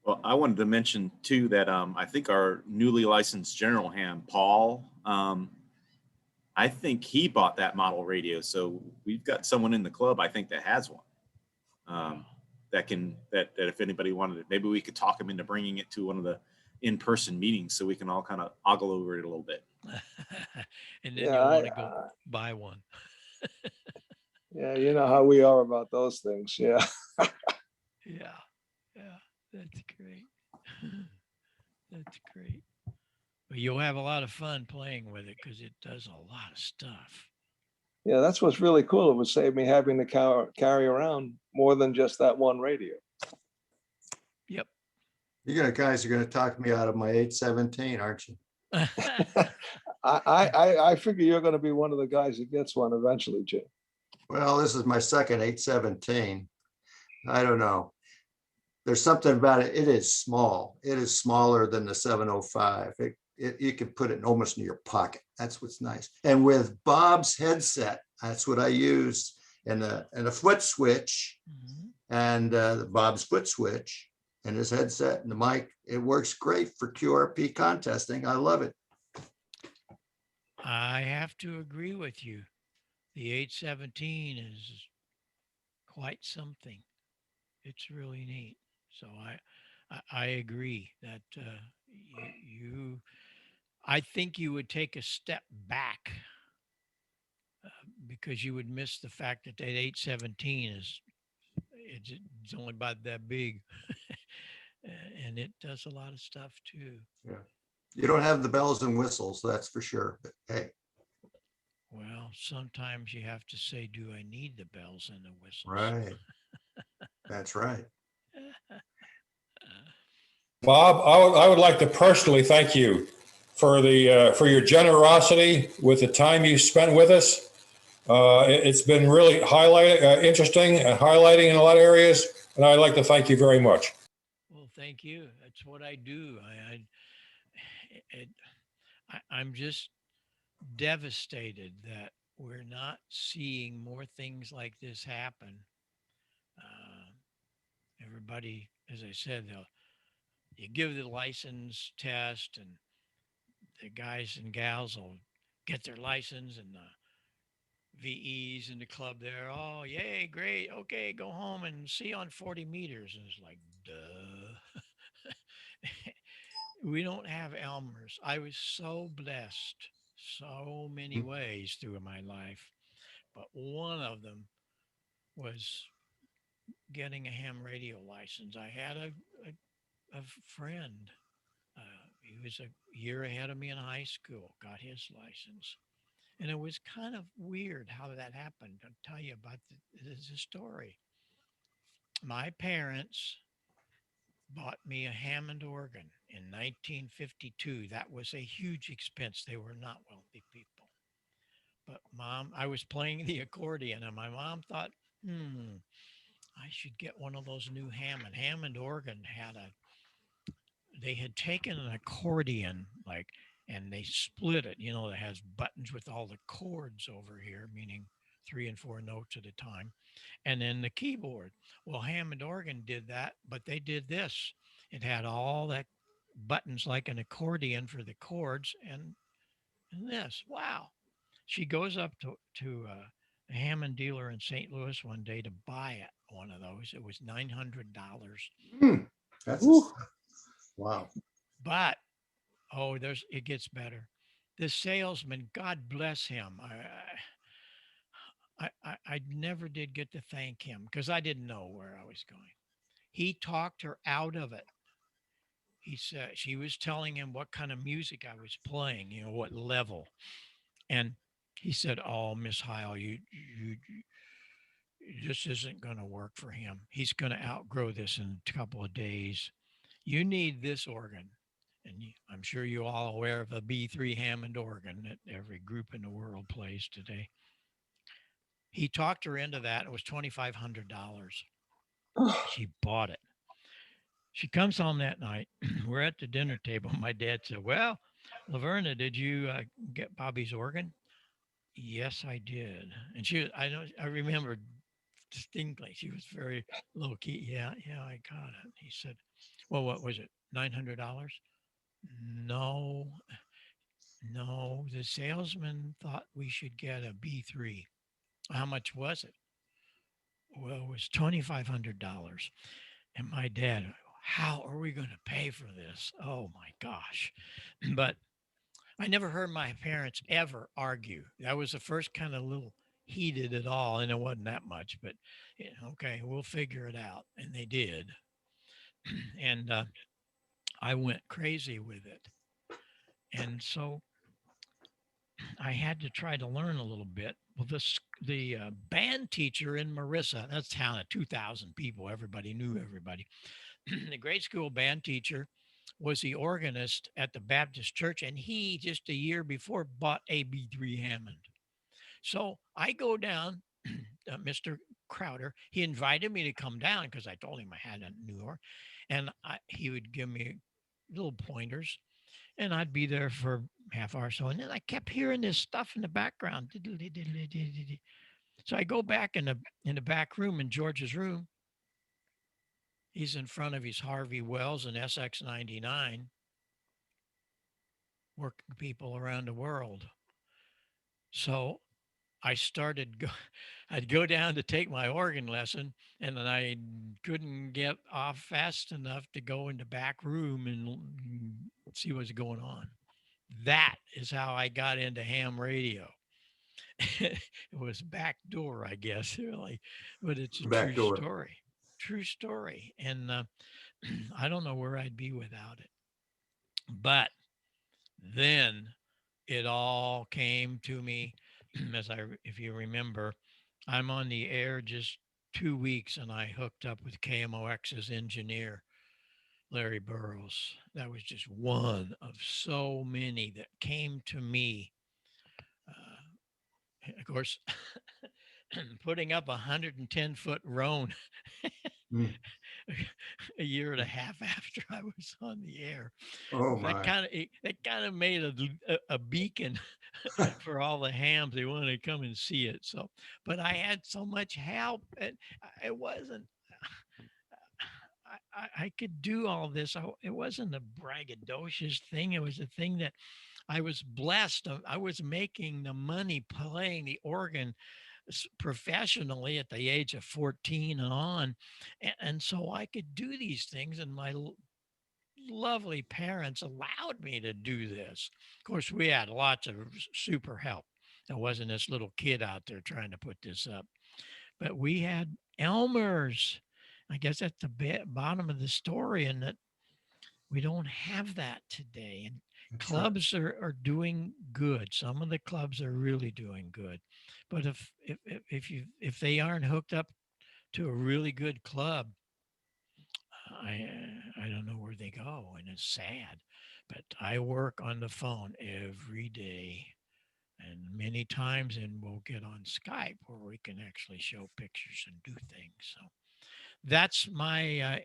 Well, I wanted to mention too that I think our newly licensed general ham, Paul, I think he bought that model radio. So we've got someone in the club, I think, that has one. That if anybody wanted it, maybe we could talk him into bringing it to one of the in-person meetings so we can all kind of ogle over it a little bit. And then Yeah, you'll want to go buy one. yeah, you know how we are about those things. Yeah. Yeah, yeah, that's great. That's great. But you'll have a lot of fun playing with it because it does a lot of stuff. Yeah, that's what's really cool. It would save me having to carry around more than just that one radio. Yep. Guys are gonna talk me out of my 817, aren't you? I figure you're going to be one of the guys that gets one eventually, Jim. Well, this is my second 817. I don't know. There's something about it. It is small. It is smaller than the 705. You can put it almost in your pocket. That's what's nice. And with Bob's headset, that's what I use, and a foot switch, and Bob's foot switch, and his headset and the mic. It works great for QRP contesting. I love it. I have to agree with you. The 817 is quite something. It's really neat. So I agree that I think you would take a step back because you would miss the fact that 817 it's only about that big, and it does a lot of stuff too. Yeah, you don't have the bells and whistles, that's for sure. But hey, well, sometimes you have to say, "Do I need the bells and the whistles?" Right. That's right. Bob, I would like to personally thank you for your generosity with the time you spent with us. It's been really interesting and highlighting in a lot of areas, and I'd like to thank you very much. Well, thank you. That's what I do. I'm just devastated that we're not seeing more things like this happen. Everybody, as I said, you give the license test, and the guys and gals will get their license, and the VEs in the club there. Oh, yay, great. Okay, go home and see you on 40 meters. And it's like, duh. We don't have Elmers. I was so blessed so many ways through my life, but one of them was getting a ham radio license. I had a friend. He was a year ahead of me in high school, got his license. And it was kind of weird how that happened. I'll tell you about the story. My parents bought me a Hammond organ in 1952. That was a huge expense. They were not wealthy people. But mom, I was playing the accordion, and my mom thought, I should get one of those new Hammond. Hammond organ they had taken an accordion, and they split it, that has buttons with all the chords over here, meaning 3 and 4 notes at a time, and then the keyboard. Well, Hammond organ did that, but they did this. It had all that buttons like an accordion for the chords, and this. Wow. She goes up to a Hammond dealer in St. Louis one day to buy one of those. It was $900. That's wow. But it gets better. The salesman, God bless him. I never did get to thank him because I didn't know where I was going. He talked her out of it. He said she was telling him what kind of music I was playing, what level, and he said, "Oh, Miss Heil, you this isn't going to work for him. He's going to outgrow this in a couple of days. You need this organ." And I'm sure you're all aware of a B3 Hammond organ that every group in the world plays today. He talked her into that. It was $2,500. She bought it. She comes home that night. We're at the dinner table. My dad said, "Well, Laverna, did you get Bobby's organ?" "Yes, I did." And I remember distinctly. She was very low key. Yeah, I got it. He said, Well, what was it? $900? No, no. The salesman thought we should get a B3. How much was it? Well, it was $2,500. And my dad, how are we going to pay for this? Oh my gosh. But I never heard my parents ever argue. That was the first kind of little heated at all. And it wasn't that much, but okay, we'll figure it out. And they did. And I went crazy with it. And so I had to try to learn a little bit. Well, the band teacher in Marissa, that's a town of 2,000 people. Everybody knew everybody. The grade school band teacher was the organist at the Baptist church, and he just a year before bought a B3 Hammond. So I go down, Mr. Crowder. He invited me to come down because I told him I had a New York, and he would give me little pointers, and I'd be there for half hour or so, and then I kept hearing this stuff in the background. So I go back in the back room, in George's room. He's in front of his Harvey Wells and SX99, working people around the world. So I I'd go down to take my organ lesson, and then I couldn't get off fast enough to go in the back room and see what's going on. That is how I got into ham radio. It was backdoor, I guess, really, but it's a true Backdoor. story. True story. And I don't know where I'd be without it. But then it all came to me if you remember, I'm on the air just 2 weeks and I hooked up with KMOX's engineer, Larry Burrows. That was just one of so many that came to me. Of course, putting up a 110-foot roan a year and a half after I was on the air. Oh my. That kind of made a beacon for all the hams. They wanted to come and see it. So, but I had so much help, and it wasn't. I could do all this. It wasn't a braggadocious thing. It was a thing that I was blessed. I was making the money playing the organ professionally at the age of 14 and on. And so I could do these things, and my lovely parents allowed me to do this. Of course, we had lots of super help. There wasn't this little kid out there trying to put this up, but we had Elmers. I guess at the bottom of the story, and that we don't have that today. And That's clubs are doing good. Some of the clubs are really doing good, but if they aren't hooked up to a really good club, I don't know where they go, and it's sad. But I work on the phone every day, and many times, and we'll get on Skype where we can actually show pictures and do things. So that's my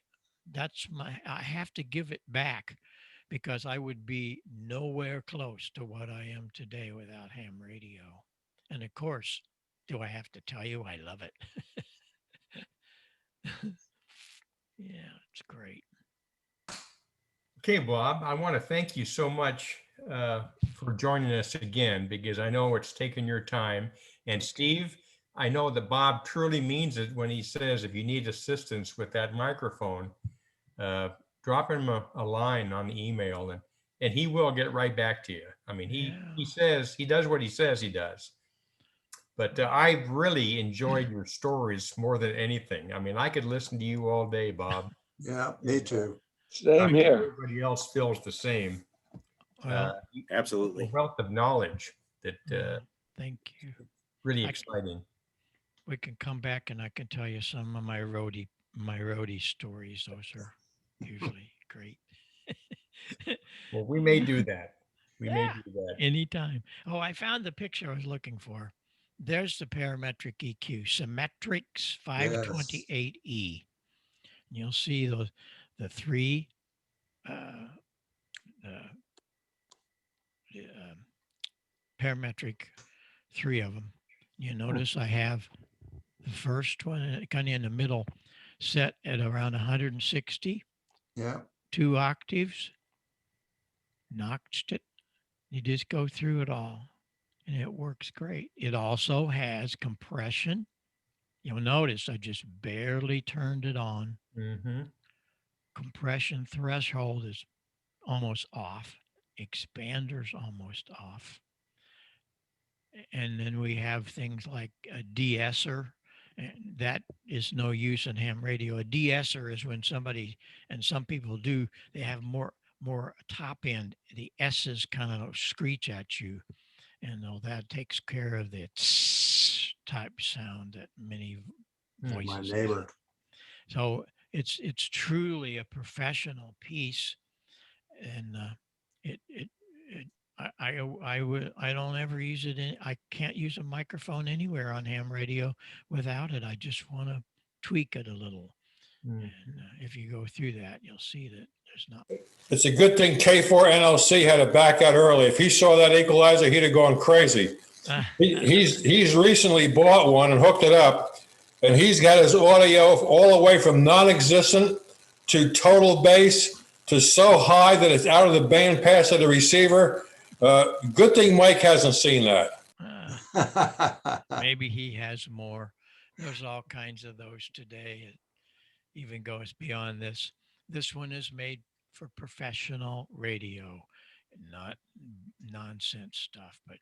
I have to give it back, because I would be nowhere close to what I am today without ham radio. And of course, do I have to tell you I love it? Yeah, it's great. Okay, Bob, I want to thank you so much for joining us again, because I know it's taken your time. And Steve, I know that Bob truly means it when he says if you need assistance with that microphone, drop him a line on the email, and he will get right back to you. I mean, he says he does what he says he does. But I've really enjoyed your stories more than anything. I mean, I could listen to you all day, Bob. Yeah, me too. Same here. Everybody else feels the same. Well, Absolutely. A wealth of knowledge that thank you. really exciting. We can come back and I can tell you some of my roadie stories. Those are usually great. Well, we may do that. We may do that. Anytime. Oh, I found the picture I was looking for. There's the parametric EQ, Symmetrics 528E. You'll see the three parametric, three of them. You notice I have the first one kind of in the middle, set at around 160. Yeah. 2 octaves, notched it. You just go through it all and it works great. It also has compression. You'll notice I just barely turned it on. Mm-hmm. Compression threshold is almost off. Expander's almost off. And then we have things like a de-esser. That is no use in ham radio. A de-esser is when somebody, and some people do, they have more top end. The S's kind of screech at you, and that takes care of the tss type sound that many voices My have. neighbor. So it's truly a professional piece, and I don't ever use it I can't use a microphone anywhere on ham radio without it. I just want to tweak it a little. And if you go through that, you'll see that there's not. It's a good thing K4 NLC had to back out early. If he saw that equalizer, he'd have gone crazy. He's recently bought one and hooked it up, and he's got his audio all the way from non-existent to total bass to so high that it's out of the bandpass of the receiver. Good thing Mike hasn't seen that. Maybe he has more. There's all kinds of those today. It even goes beyond this. This one is made for professional radio, not nonsense stuff. But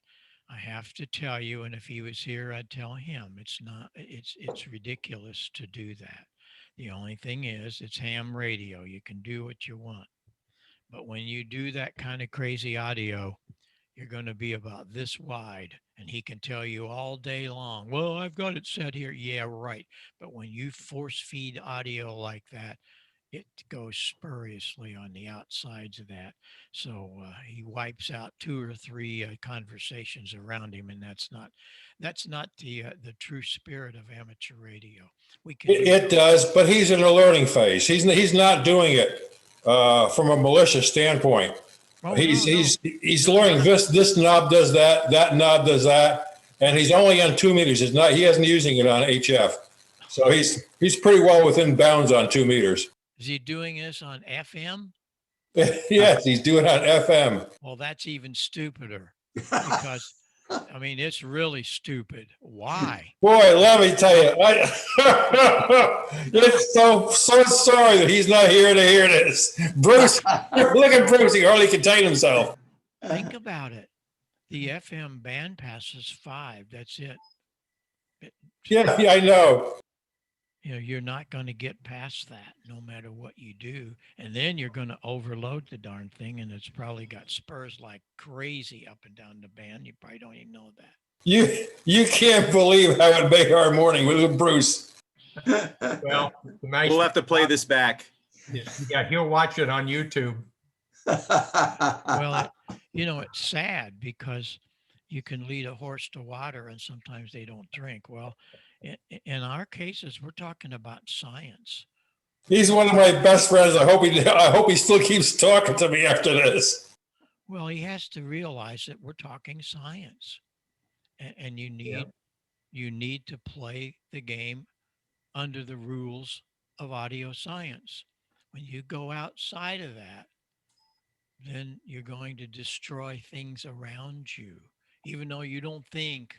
I have to tell you, and if he was here, I'd tell him it's ridiculous to do that. The only thing is, it's ham radio. You can do what you want. But when you do that kind of crazy audio, you're going to be about this wide, and he can tell you all day long, well, I've got it set here. Yeah, right. But when you force feed audio like that, it goes spuriously on the outsides of that. So he wipes out 2 or 3 conversations around him, and that's not the true spirit of amateur radio. It does, but he's in a learning phase. He's not doing it from a malicious standpoint. Oh, he's learning this knob does that knob does that, and he's only on 2 meters. He hasn't using it on HF, so he's pretty well within bounds on 2 meters. Is he doing this on FM? Yes, he's doing it on FM. Well, that's even stupider because, I mean, it's really stupid. Why? Boy, let me tell you, it's so sorry that he's not here to hear this. Bruce, look at Bruce. He hardly contain himself. Think about it. The FM band pass is 5. That's it. Yeah, I know. You're not going to get past that no matter what you do. And then you're going to overload the darn thing, and it's probably got spurs like crazy up and down the band. You probably don't even know that. You can't believe how it made our morning with Bruce. Well, we'll have to play this back. Yeah, he'll watch it on YouTube. Well, it's sad because you can lead a horse to water and sometimes they don't drink. Well, in our cases, we're talking about science. He's one of my best friends. I hope he still keeps talking to me after this. Well, he has to realize that we're talking science, and you need to play the game under the rules of audio science. When you go outside of that, then you're going to destroy things around you, even though you don't think.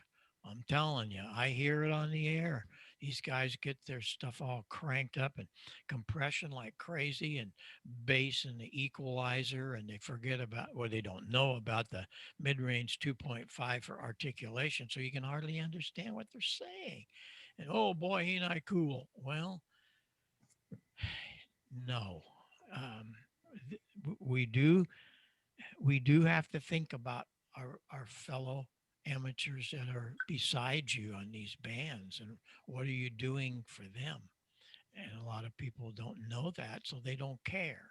I'm telling you, I hear it on the air. These guys get their stuff all cranked up and compression like crazy and bass and the equalizer, and they forget about, or they don't know about the mid-range 2.5 for articulation, so you can hardly understand what they're saying. And oh boy, ain't I cool. Well, no. We do have to think about our fellow amateurs that are beside you on these bands, and what are you doing for them? And a lot of people don't know that, so they don't care.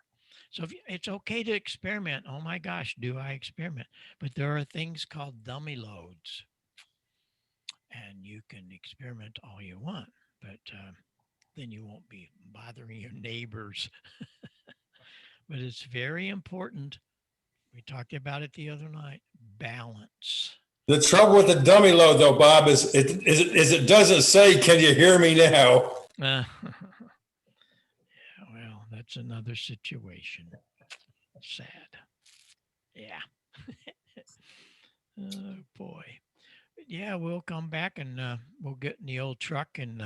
So it's okay to experiment. Oh my gosh, do I experiment? But there are things called dummy loads, and you can experiment all you want, but then you won't be bothering your neighbors. But it's very important. We talked about it the other night. Balance. The trouble with the dummy load, though, Bob, is it doesn't say, "Can you hear me now?" Well, that's another situation. Sad. Yeah. Oh boy. But yeah, we'll come back and we'll get in the old truck and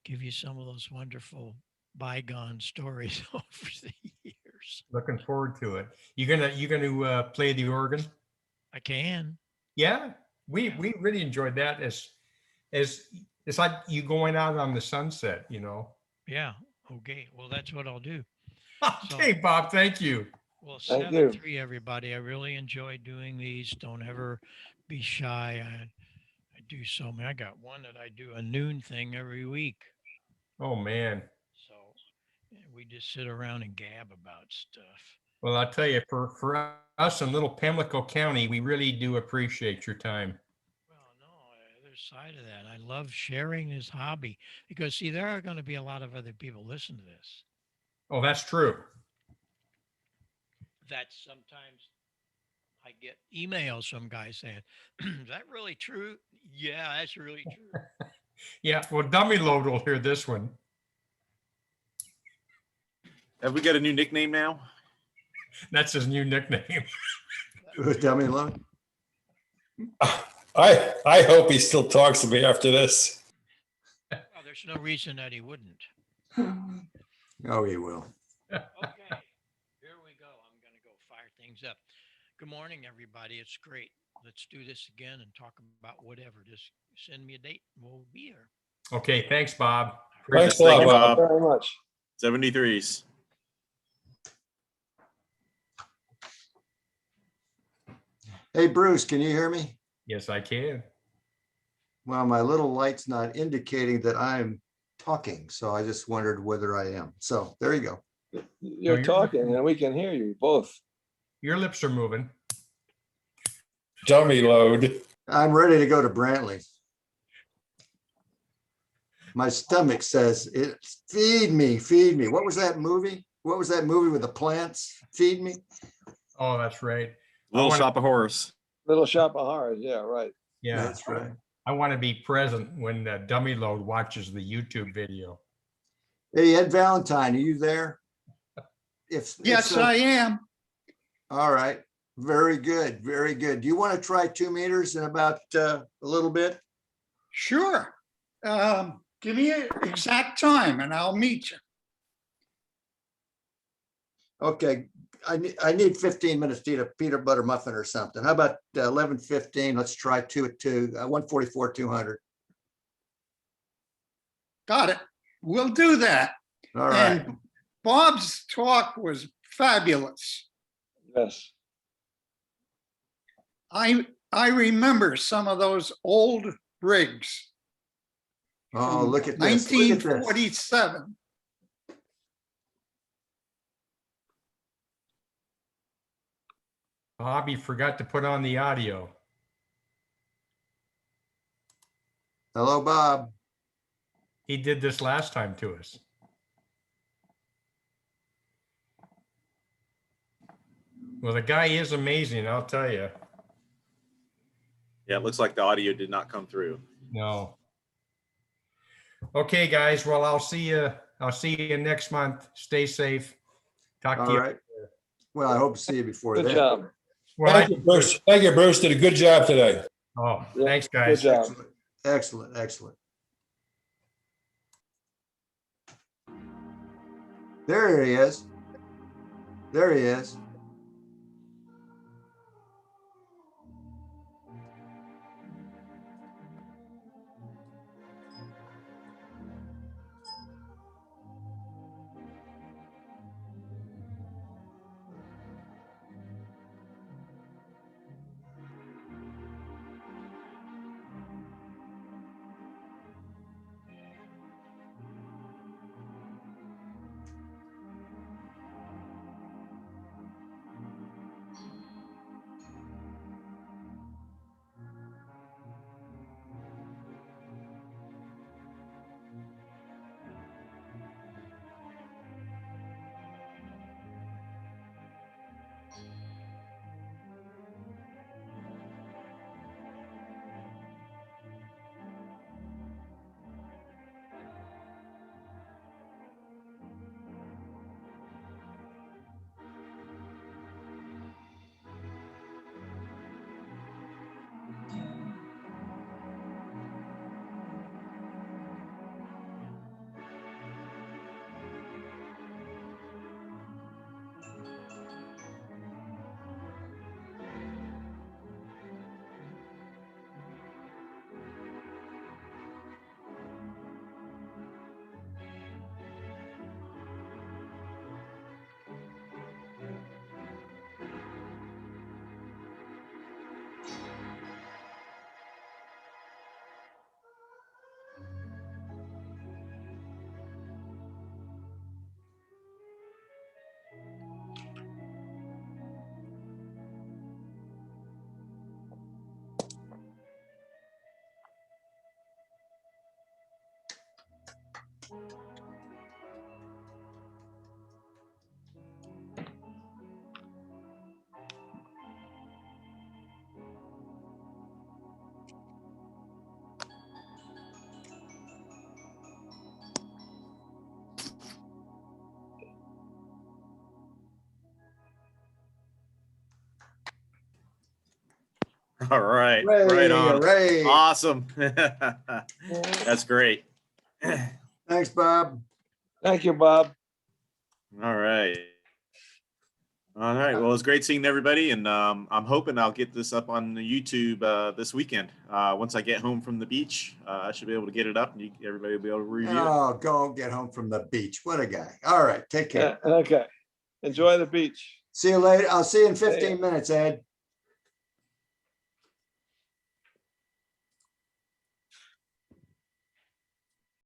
give you some of those wonderful bygone stories over the years. Looking forward to it. You gonna play the organ? I can. Yeah, we really enjoyed that as it's like you going out on the sunset, you know. Yeah. Okay. Well, that's what I'll do. Okay, Bob, thank you. Well, Thank you. 7-3, everybody. I really enjoy doing these. Don't ever be shy. I do so many. I got one that I do a noon thing every week. Oh man. So we just sit around and gab about stuff. Well, I'll tell you, for us in Little Pamlico County, we really do appreciate your time. Well, no, other side of that, I love sharing this hobby because, see, there are going to be a lot of other people listen to this. Oh, that's true. That sometimes I get emails from guys saying, "Is that really true?" Yeah, that's really true. Yeah, well, Dummy Load will hear this one. Have we got a new nickname now? That's his new nickname. Dummy load. I hope he still talks to me after this. Well, there's no reason that he wouldn't. Oh, he will. Okay, here we go. I'm going to go fire things up. Good morning, everybody. It's great. Let's do this again and talk about whatever. Just send me a date and we'll be here. Okay, thanks, Bob. Thanks a lot, Thank you, Bob. Bob. Very much. 73s. Hey, Bruce, can you hear me? Yes, I can. Well, my little light's not indicating that I'm talking, so I just wondered whether I am. So there you go. You're you're- talking and we can hear you both. Your lips are moving. Dummy load. I'm ready to go to Brantley. My stomach says, feed me, feed me. What was that movie? What was that movie with the plants? Feed me? Oh, that's right. Little wanna- Shop of Horrors. Little Shop of Horrors. Yeah, right. Yeah, That's right. I want to be present when Dummy Load watches the YouTube video. Hey, Ed Valentine, are you there? If Yes, so- I am. All right, very good, very good. Do you want to try 2 meters in about a little bit? Sure. Give me an exact time and I'll meet you. Okay, I need 15 minutes to eat a peanut butter muffin or something. How about 11:15? Let's try 2 at 2, 144, 200. Got it. We'll do that. All right. And Bob's talk was fabulous. Yes. I remember some of those old rigs. Oh, look at this. Look at this. 1947. Bobby forgot to put on the audio. Hello, Bob. He did this last time to us. Well, the guy is amazing, I'll tell you. Yeah, it looks like the audio did not come through. No. Okay, guys. Well, I'll see you. I'll see you next month. Stay safe. Talk to All you. right. Well, I hope to see you before Good then. job. Well, Thank you, Bruce. Thank you, Bruce. Did a good job today. oh, Yeah, thanks, Good guys. job. Excellent, excellent, excellent. There he is. There he is. All right. Hooray, Right on. hooray. Awesome. That's great. Thanks, Bob. Thank you, Bob. All right. All right. Well, it's great seeing everybody, and I'm hoping I'll get this up on the YouTube this weekend. Once I get home from the beach, I should be able to get it up, and everybody will be able to review it. Oh, go get home from the beach. What a guy. All right. Take care. Yeah, okay. Enjoy the beach. See you later. I'll see you in 15 minutes, Ed.